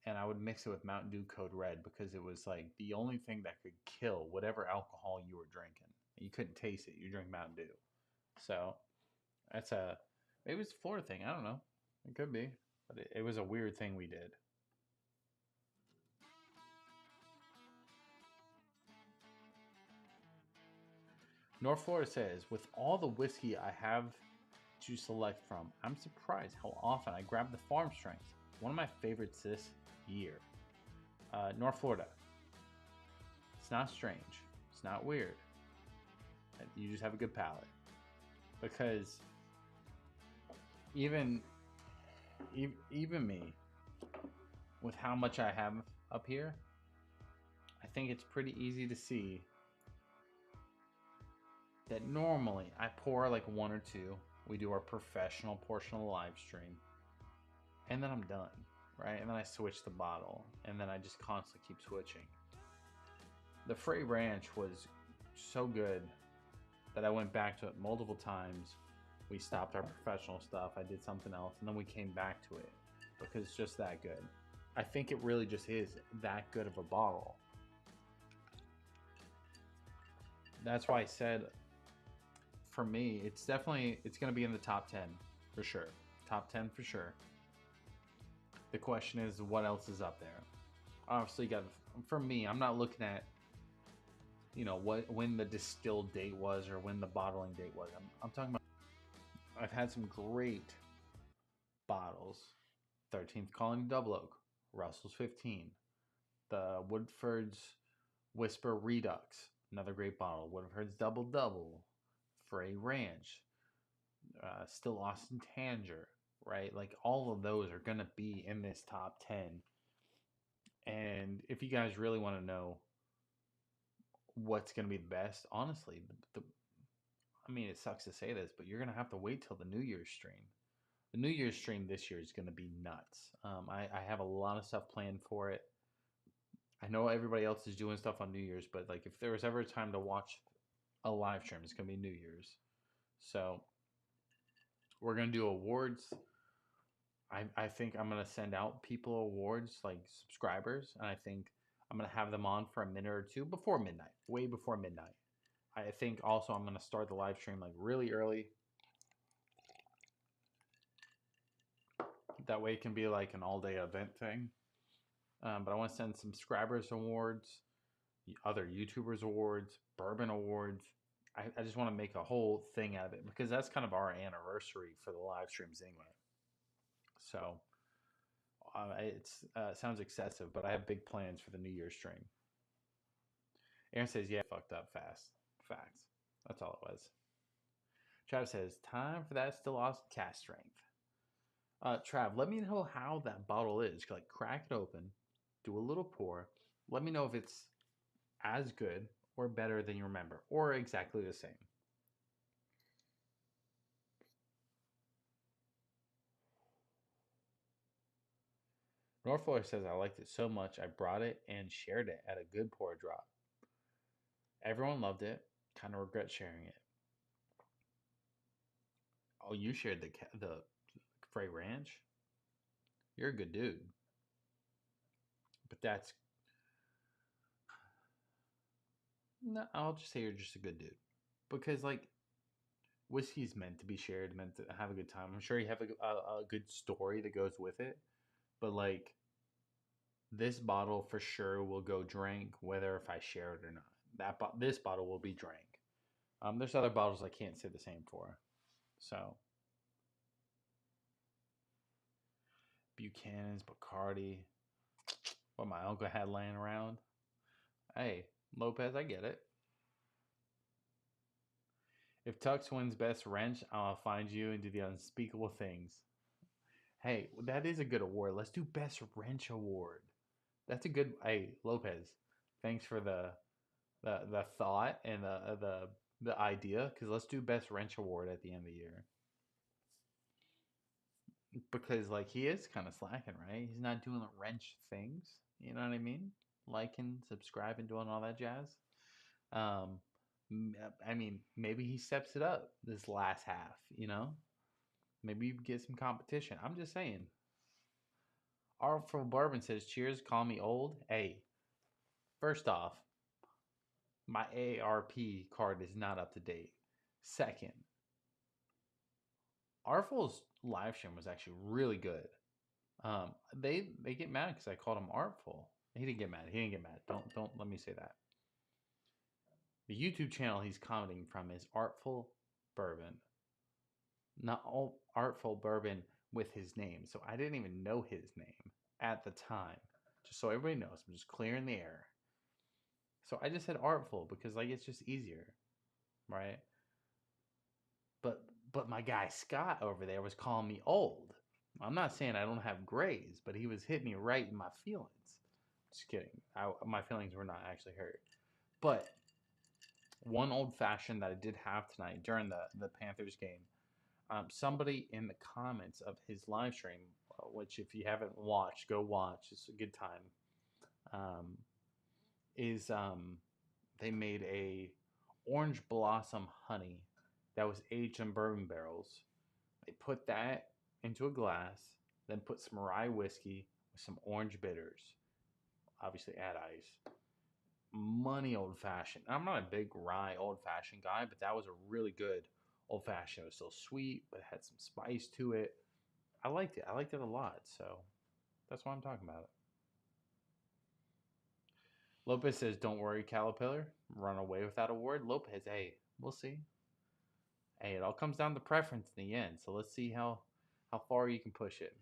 and I would mix it with Mountain Dew Code Red because it was like the only thing that could kill whatever alcohol you were drinking. You couldn't taste it. You drink Mountain Dew. So that's maybe it's a Florida thing. I don't know. It could be. But it was a weird thing we did. North Florida says, with all the whiskey I have to select from, I'm surprised how often I grab the farm strength. One of my favorites this year. North Florida. It's not strange. It's not weird. You just have a good palate. Because even me, with how much I have up here, I think it's pretty easy to see that normally I pour like one or two. We do our professional portion of the live stream, and then I'm done, right? And then I switch the bottle, and then I just constantly keep switching. The Frey Ranch was so good that I went back to it multiple times. We stopped our professional stuff. I did something else, and then we came back to it because it's just that good. I think it really just is that good of a bottle. That's why I said, for me, it's going to be in the top 10 for sure. Top 10 for sure. The question is, what else is up there? Obviously, for me, I'm not looking at, when the distilled date was or when the bottling date was. I'm talking about, I've had some great bottles. 13th Colony Double Oak, Russell's 15, the Woodford's Whisper Redux, another great bottle. Woodford's Double Double, Frey Ranch, Still Austin Tanger, right? Like all of those are going to be in this top 10. And if you guys really want to know what's going to be the best, honestly, it sucks to say this, but you're going to have to wait till the New Year's stream. The New Year's stream this year is going to be nuts. I have a lot of stuff planned for it. I know everybody else is doing stuff on New Year's, but like if there was ever a time to watch a live stream, it's going to be New Year's. So we're going to do awards. I think I'm going to send out people awards, like subscribers, and I think I'm going to have them on for a minute or two before midnight, way before midnight. I think also I'm going to start the live stream like really early. That way it can be like an all-day event thing. But I want to send subscribers awards, other YouTubers awards, bourbon awards. I just want to make a whole thing out of it because that's kind of our anniversary for the live streams anyway. So it sounds excessive, but I have big plans for the New Year's stream. Aaron says, yeah, fucked up fast. Facts. That's all it was. Trav says, time for that Still Austin cast strength. Trav, let me know how that bottle is. Like, crack it open, do a little pour. Let me know if it's as good or better than you remember, or exactly the same. North Florida says, I liked it so much, I brought it and shared it at a good pour drop. Everyone loved it. Kind of regret sharing it. Oh, you shared the Frey Ranch? You're a good dude. But that's... No, I'll just say you're just a good dude. Because, like, whiskey's meant to be shared, meant to have a good time. I'm sure you have a good story that goes with it. But, like, this bottle for sure will go drink, whether if I share it or not. This bottle will be drank. There's other bottles I can't say the same for. So, Buchanan's, Bacardi, what my uncle had laying around. Hey, Lopez, I get it. If Tux wins Best Wrench, I'll find you and do the unspeakable things. Hey, that is a good award. Let's do Best Wrench Award. That's a good. Hey, Lopez, thanks for the thought and the idea. Because let's do Best Wrench Award at the end of the year. Because like he is kind of slacking, right? He's not doing the wrench things. You know what I mean? Liking, subscribing, doing all that jazz. I mean, maybe he steps it up this last half. Maybe you get some competition. I'm just saying. Artful Bourbon says, cheers, call me old. Hey, first off, my AARP card is not up to date. Second, Artful's live stream was actually really good. They get mad because I called him Artful. He didn't get mad. Don't let me say that. The YouTube channel he's commenting from is Artful Bourbon. Not all Artful Bourbon with his name. So I didn't even know his name at the time. Just so everybody knows, I'm just clearing the air. So I just said Artful because like it's just easier, right? But but my guy Scott over there was calling me old. I'm not saying I don't have grays, but he was hitting me right in my feelings. Just kidding. My feelings were not actually hurt. But one old fashioned that I did have tonight during the Panthers game, somebody in the comments of his live stream, which if you haven't watched, go watch. It's a good time. Um, is they made a orange blossom honey that was aged in bourbon barrels. They put that into a glass, then put some rye whiskey with some orange bitters. Obviously, add ice. Money old fashioned. I'm not a big rye old fashioned guy, but that was a really good old fashioned. It was still sweet, but it had some spice to it. I liked it. I liked it a lot. So that's why I'm talking about it. Lopez says, "Don't worry, Caterpillar. Run away with that award." Lopez, hey, we'll see. Hey, it all comes down to preference in the end. So let's see how far you can push it.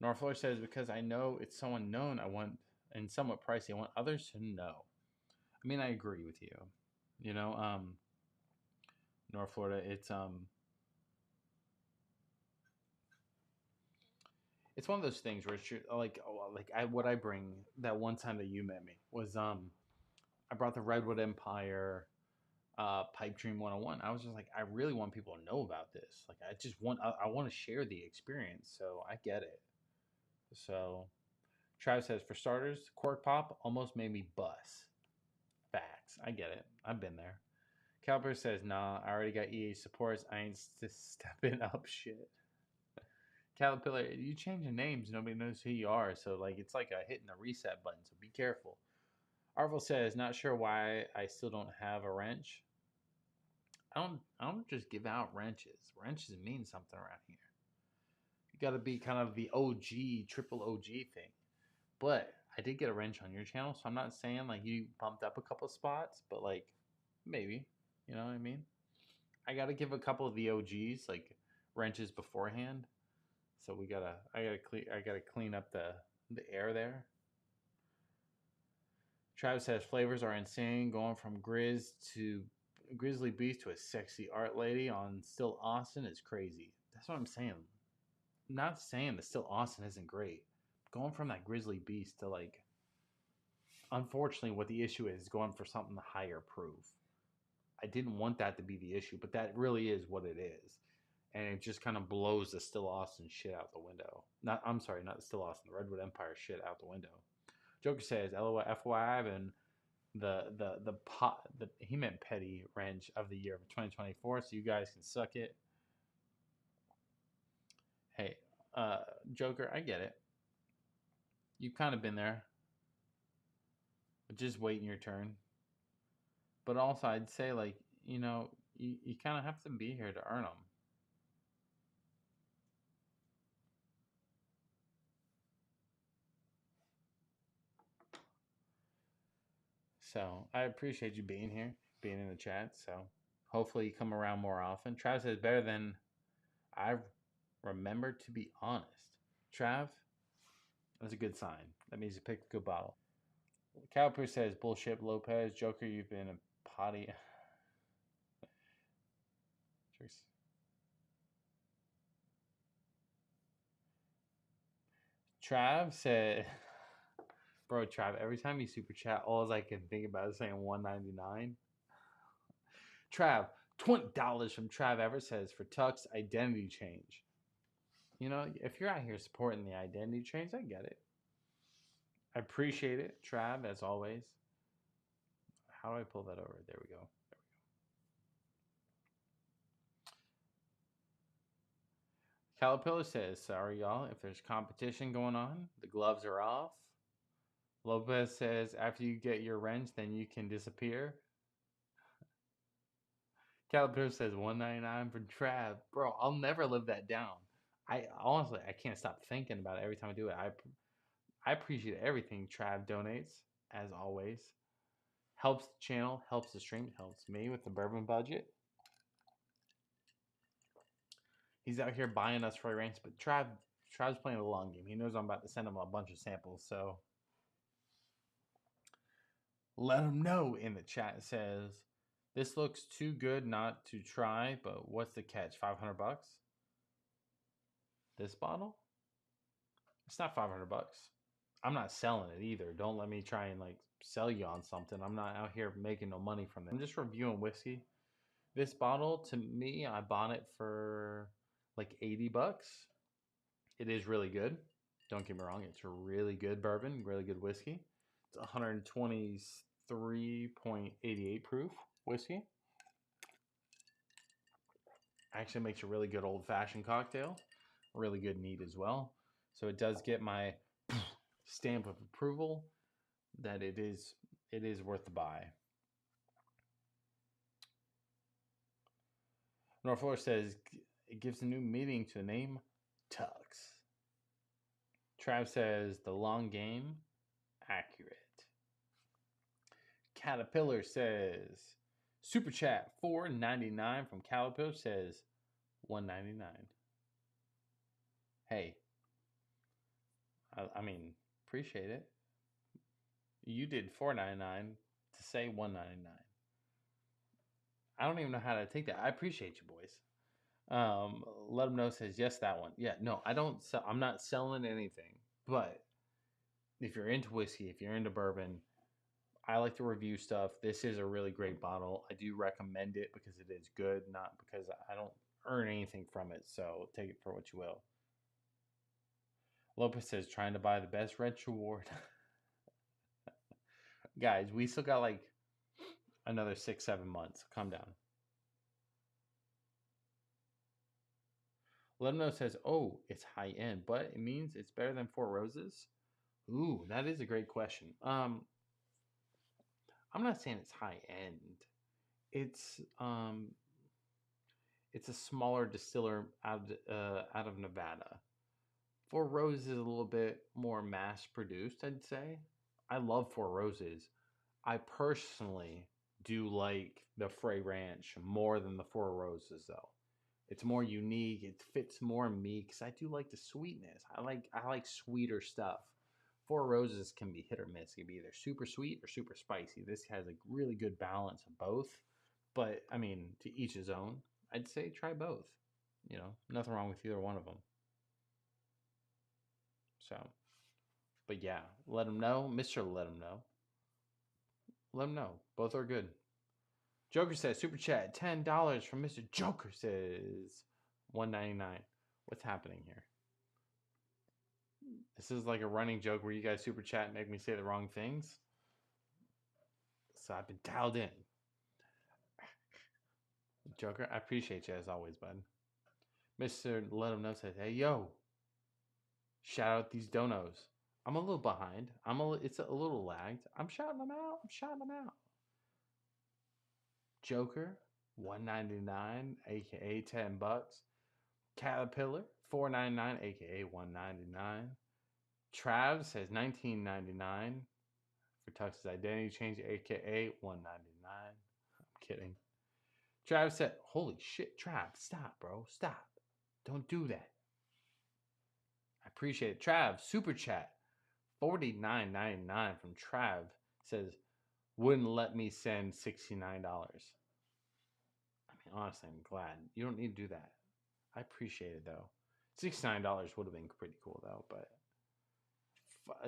Norflor says, "Because I know it's someone known, I want and somewhat pricey. I want others to know." I mean, I agree with you. You know, North Florida, it's one of those things where it's what I bring that one time that you met me was I brought the Redwood Empire Pipe Dream 101. I was just like, I really want people to know about this. Like, I want to share the experience. So I get it. So Travis says, for starters, Cork Pop almost made me bust. Facts. I get it. I've been there. Caliper says, nah, I already got EA supports. I ain't stepping up shit. Caterpillar, you change the names, nobody knows who you are. So, like, it's like a hitting the reset button. So be careful. Arvel says, not sure why I still don't have a wrench. I don't just give out wrenches. Wrenches mean something around here. You got to be kind of the OG, triple OG thing. But I did get a wrench on your channel, so I'm not saying like you bumped up a couple spots, but like maybe, you know what I mean? I got to give a couple of the OGs like wrenches beforehand. So I gotta clean up the air there. Travis says flavors are insane, going from Grizzly Beast to a sexy art lady on Still Austin is crazy. That's what I'm saying. I'm not saying that Still Austin isn't great. Going from that Grizzly Beast to like, unfortunately, what the issue is going for something higher proof. I didn't want that to be the issue, but that really is what it is. And it just kind of blows the Still Austin shit out the window. I'm sorry, not the Still Austin, the Redwood Empire shit out the window. Joker says, "LOL, FYI, and the pot he meant petty wrench of the year of 2024, so you guys can suck it." Hey, Joker, I get it. You've kind of been there, but just waiting your turn. But also, I'd say like you kind of have to be here to earn them. So I appreciate you being here, being in the chat. So hopefully you come around more often. Trav says better than I remember, to be honest. Trav, that's a good sign. That means you picked a good bottle. Cowper says bullshit. Lopez, Joker, you've been a potty. Trav said, bro, Trav, every time you super chat, all I can think about is saying $1.99. Trav, $20 from Trav Ever says for Tuck's identity change. You know, if you're out here supporting the identity change, I get it. I appreciate it, Trav, as always. How do I pull that over? There we go. Calipilla says, sorry, y'all, if there's competition going on, the gloves are off. Lopez says, after you get your wrench, then you can disappear. Calipilla says, $1.99 for Trav. Bro, I'll never live that down. I honestly I can't stop thinking about it every time I do it. I appreciate everything Trav donates as always. Helps the channel, helps the stream, helps me with the bourbon budget. He's out here buying us for rants, but Trav's playing the long game. He knows I'm about to send him a bunch of samples, so let him know in the chat. It says, this looks too good not to try, but what's the catch? 500 bucks? This bottle? It's not 500 bucks. I'm not selling it either. Don't let me try and like sell you on something. I'm not out here making no money from it. I'm just reviewing whiskey. This bottle, to me, I bought it for like 80 bucks. It is really good. Don't get me wrong. It's a really good bourbon, really good whiskey. It's 123.88 proof whiskey. Actually makes a really good old-fashioned cocktail. Really good neat as well. So it does get my stamp of approval that it is worth the buy. Norfolk says it gives a new meaning to the name Tux. Trav says the long game, accurate. Caterpillar says super chat $4.99 from Caterpillar says $1.99. Hey, I mean, appreciate it. You did $4.99 to say $1.99. I don't even know how to take that. I appreciate you, boys. Let them know says yes, that one. Yeah, no, I don't sell. I'm not selling anything. But if you're into whiskey, if you're into bourbon, I like to review stuff. This is a really great bottle. I do recommend it because it is good, not because I don't earn anything from it. So take it for what you will. Lopez says trying to buy the best retro award. Guys, we still got like another 6-7 months. Calm down. Lemno says, oh, it's high end, but it means it's better than Four Roses. Ooh, that is a great question. I'm not saying it's high end. It's a smaller distiller out of Nevada. Four Roses is a little bit more mass produced, I'd say. I love Four Roses. I personally do like the Frey Ranch more than the Four Roses, though. It's more unique. It fits more me because I do like the sweetness. I like sweeter stuff. Four Roses can be hit or miss. It can be either super sweet or super spicy. This has a really good balance of both. But I mean, to each his own. I'd say try both. You know, nothing wrong with either one of them. So, but yeah, let them know, Mister. Let them know. Let them know. Both are good. Joker says super chat $10 from Mr. Joker says $1.99. What's happening here? This is like a running joke where you guys super chat and make me say the wrong things. So I've been dialed in. Joker, I appreciate you as always, bud. Mr. Let him know says, hey yo, shout out these donos. I'm a little behind. It's a little lagged. I'm shouting them out. Joker, $1.99, aka $10. Caterpillar, $4.99, aka $1.99. Trav says $19.99 for Tux's identity change, aka $1.99. I'm kidding. Trav said, holy shit, Trav, stop, bro. Stop. Don't do that. I appreciate it. Trav, super chat. $49.99 from Trav says, wouldn't let me send $69. I mean, honestly, I'm glad. You don't need to do that. I appreciate it, though. $69 would have been pretty cool, though, but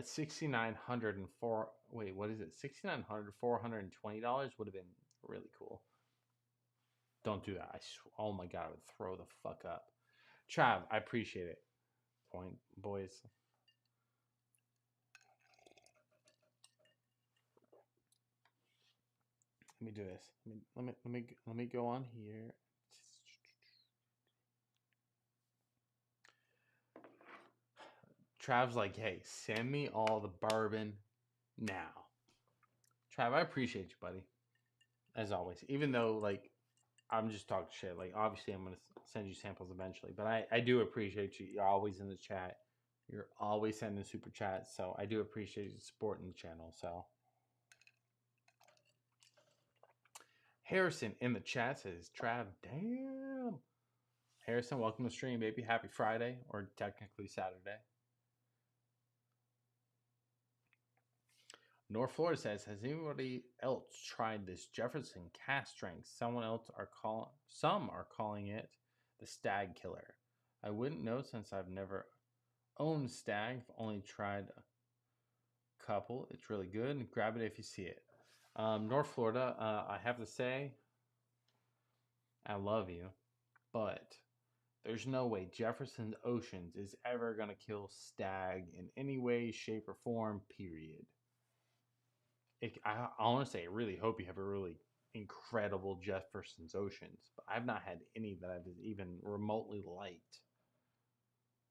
6,904. Wait, what is it? $6,900, $420 would have been really cool. Don't do that. Oh my god, I would throw the fuck up. Trav, I appreciate it. Point, boys. Let me do this. Let me go on here. Trav's like, hey, send me all the bourbon now. Trav, I appreciate you, buddy. As always. Even though, like, I'm just talking shit. Like, obviously, I'm gonna send you samples eventually, but I do appreciate you. You're always in the chat. You're always sending super chats, so I do appreciate you supporting the channel. So, Harrison in the chat says, "Trav, damn." Harrison, welcome to the stream, baby. Happy Friday, or technically Saturday. North Florida says, "Has anybody else tried this Jefferson cast strength? Some are calling it the Stag Killer. I wouldn't know since I've never owned Stag. I've only tried a couple. It's really good. Grab it if you see it." North Florida, I have to say, I love you, but there's no way Jefferson Oceans is ever gonna kill Stag in any way, shape, or form. Period. I honestly, I really hope you have a really incredible Jefferson's Oceans, but I've not had any that I've even remotely liked.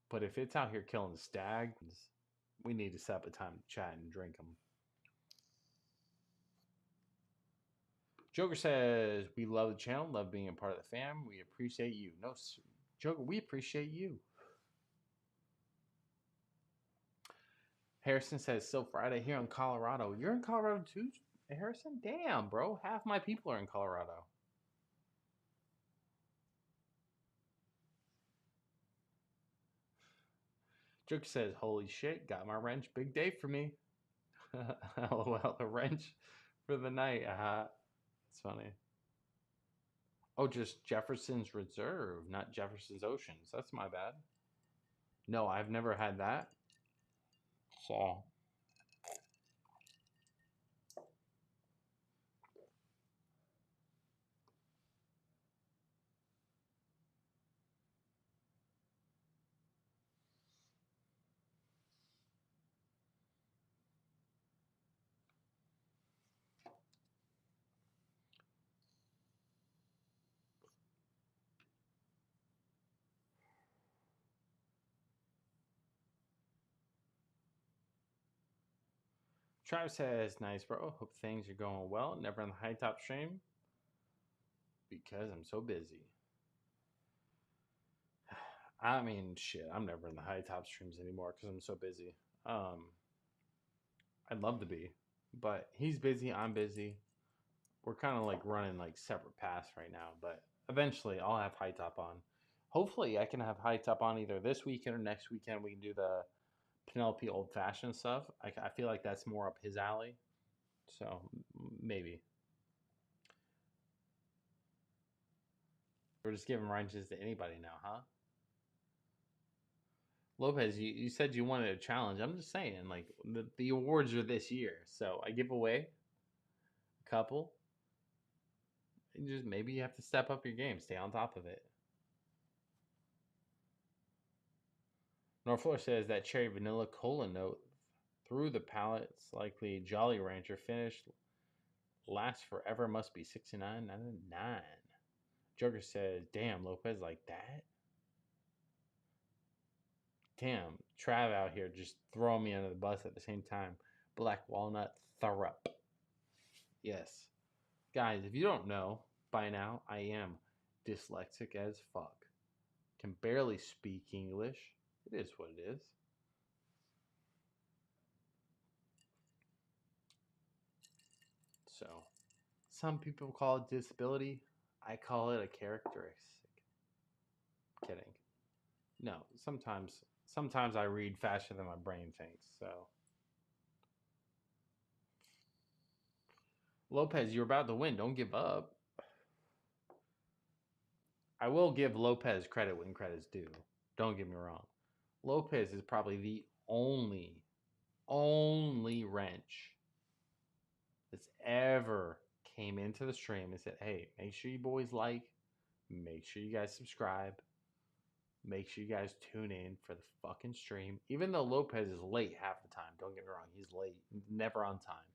But if it's out here killing the stags, we need to set up a time to chat and drink them. Joker says, "We love the channel, love being a part of the fam. We appreciate you." No, Joker, we appreciate you. Harrison says, "Still Friday here in Colorado." You're in Colorado too, Harrison? Damn, bro. Half my people are in Colorado. Joker says, "Holy shit, got my wrench. Big day for me." LOL, the wrench for the night. It's funny. Oh, just Jefferson's Reserve, not Jefferson's Oceans. That's my bad. No, I've never had that. So, Travis says, "Nice, bro. Hope things are going well. Never on the high top stream because I'm so busy." I mean, shit, I'm never in the high top streams anymore because I'm so busy. I'd love to be, but he's busy. I'm busy. We're kind of like running like separate paths right now, but eventually I'll have high top on. Hopefully, I can have high top on either this weekend or next weekend. We can do the Penelope old fashioned stuff. I feel like that's more up his alley. So maybe. We're just giving wrenches to anybody now, huh? Lopez, you said you wanted a challenge. I'm just saying, like, the awards are this year. So I give away a couple. And just maybe you have to step up your game, stay on top of it. Norfolk says that cherry vanilla cola note through the palate's likely Jolly Rancher finish lasts forever, must be 69.99. Joker says, "Damn, Lopez like that? Damn, Trav out here just throwing me under the bus at the same time. Black walnut thurup." Yes. Guys, if you don't know by now, I am dyslexic as fuck. Can barely speak English. It is what it is. So, some people call it disability. I call it a characteristic. Kidding. No, sometimes I read faster than my brain thinks. So, Lopez, you're about to win. Don't give up. I will give Lopez credit when credit's due. Don't get me wrong. Lopez is probably the only wrench that's ever came into the stream and said, "Hey, make sure you boys like, make sure you guys subscribe, make sure you guys tune in for the fucking stream." Even though Lopez is late half the time, don't get me wrong, he's late, never on time.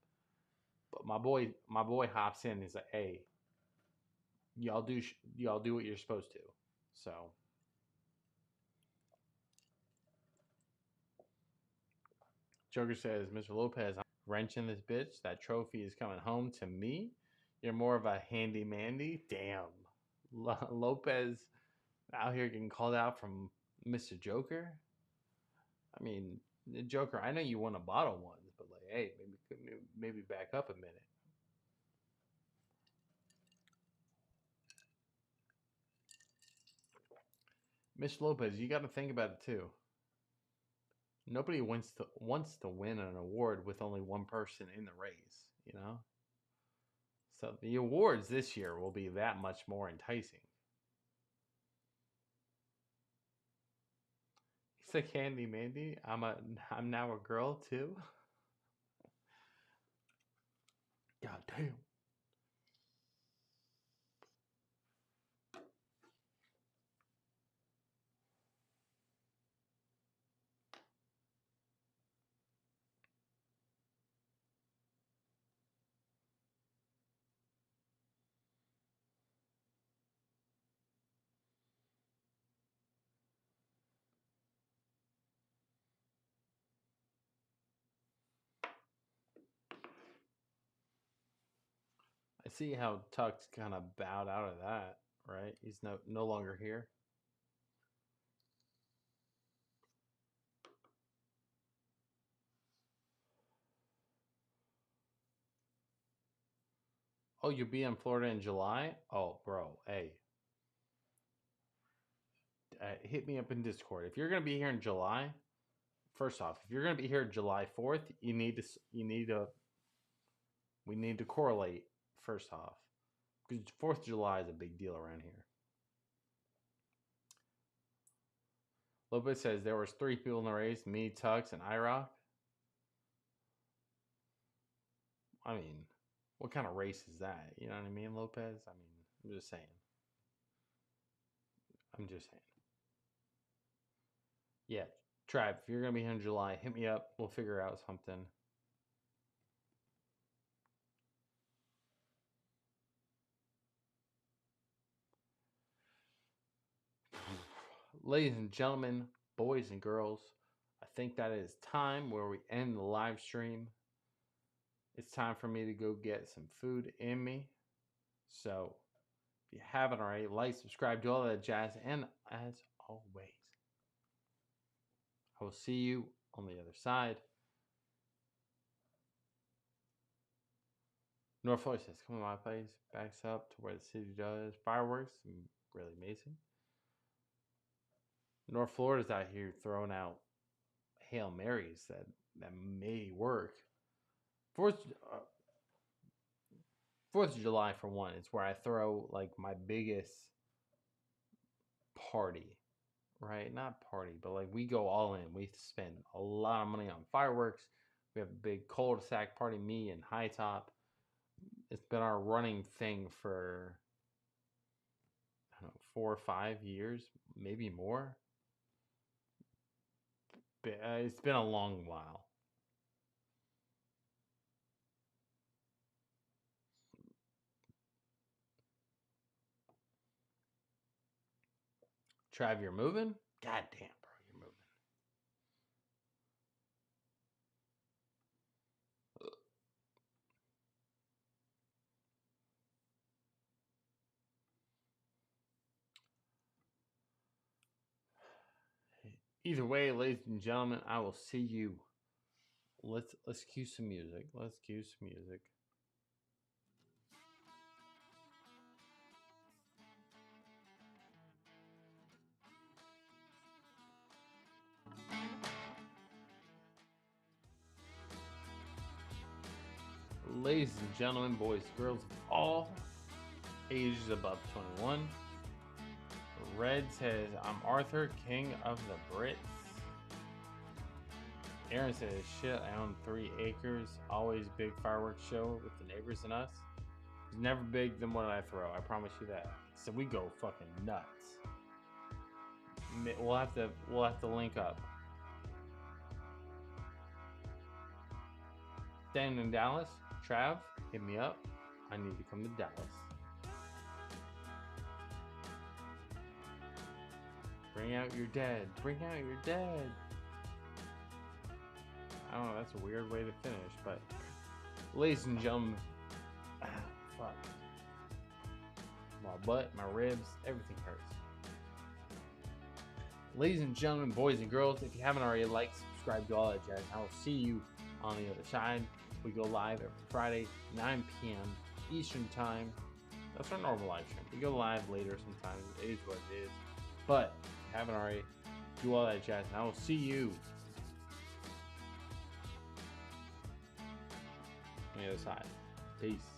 But my boy hops in and he's like, "Hey, y'all do what you're supposed to." So Joker says, "Mr. Lopez, I'm wrenching this bitch. That trophy is coming home to me. You're more of a handy mandy." Damn. Lopez out here getting called out from Mr. Joker. I mean, the Joker. I know you won a bottle once, but like, hey, maybe back up a minute. Miss Lopez, you got to think about it too. Nobody wants to win an award with only one person in the race, you know? So the awards this year will be that much more enticing. He's like Candy Mandy. I'm now a girl too. God damn. I see how Tuck's kind of bowed out of that, right? He's no longer here. Oh, you'll be in Florida in July? Oh, bro, hey, hit me up in Discord if you're gonna be here in July. First off, if you're gonna be here July 4th, you need to we need to correlate first off because 4th of July is a big deal around here. Lopez says there was 3 people in the race: me, Tux, and IROC. I mean, what kind of race is that? You know what I mean, Lopez? I mean, I'm just saying. Yeah, Trav, if you're gonna be here in July, hit me up. We'll figure out something. Ladies and gentlemen, boys and girls, I think that is time where we end the live stream. It's time for me to go get some food in me. So, if you haven't already, like, subscribe, do all that jazz. And as always, I will see you on the other side. North Florida says, come to my place, backs up to where the city does fireworks. Really amazing. North Florida's out here throwing out Hail Marys that may work. 4th of July, for one, is where I throw like my biggest party, right? Not party, but like we go all in. We spend a lot of money on fireworks. We have a big cul-de-sac party, me and High Top. It's been our running thing for, I don't know, 4 or 5 years, maybe more. It's been a long while. Trav, you're moving? God damn, bro, you're moving. Either way, ladies and gentlemen, I will see you. Let's cue some music. Let's cue some music. Ladies and gentlemen, boys, girls of all ages above 21. Red says, I'm Arthur, king of the Brits. Aaron says, shit, I own 3 acres. Always big fireworks show with the neighbors and us. It's never big than what I throw. I promise you that. So we go fucking nuts. We'll have to link up. Staying in Dallas, Trav, hit me up. I need to come to Dallas. Bring out your dead. Bring out your dead. I don't know, that's a weird way to finish, but ladies and gentlemen, fuck. My butt, my ribs, everything hurts. Ladies and gentlemen, boys and girls, if you haven't already, like, subscribe, do all that jazz. I will see you on the other side. We go live every Friday, 9 p.m. Eastern Time. That's our normal live stream. We go live later sometimes. It is what it is. But if you haven't already, do all that jazz. And I will see you on the other side. Peace.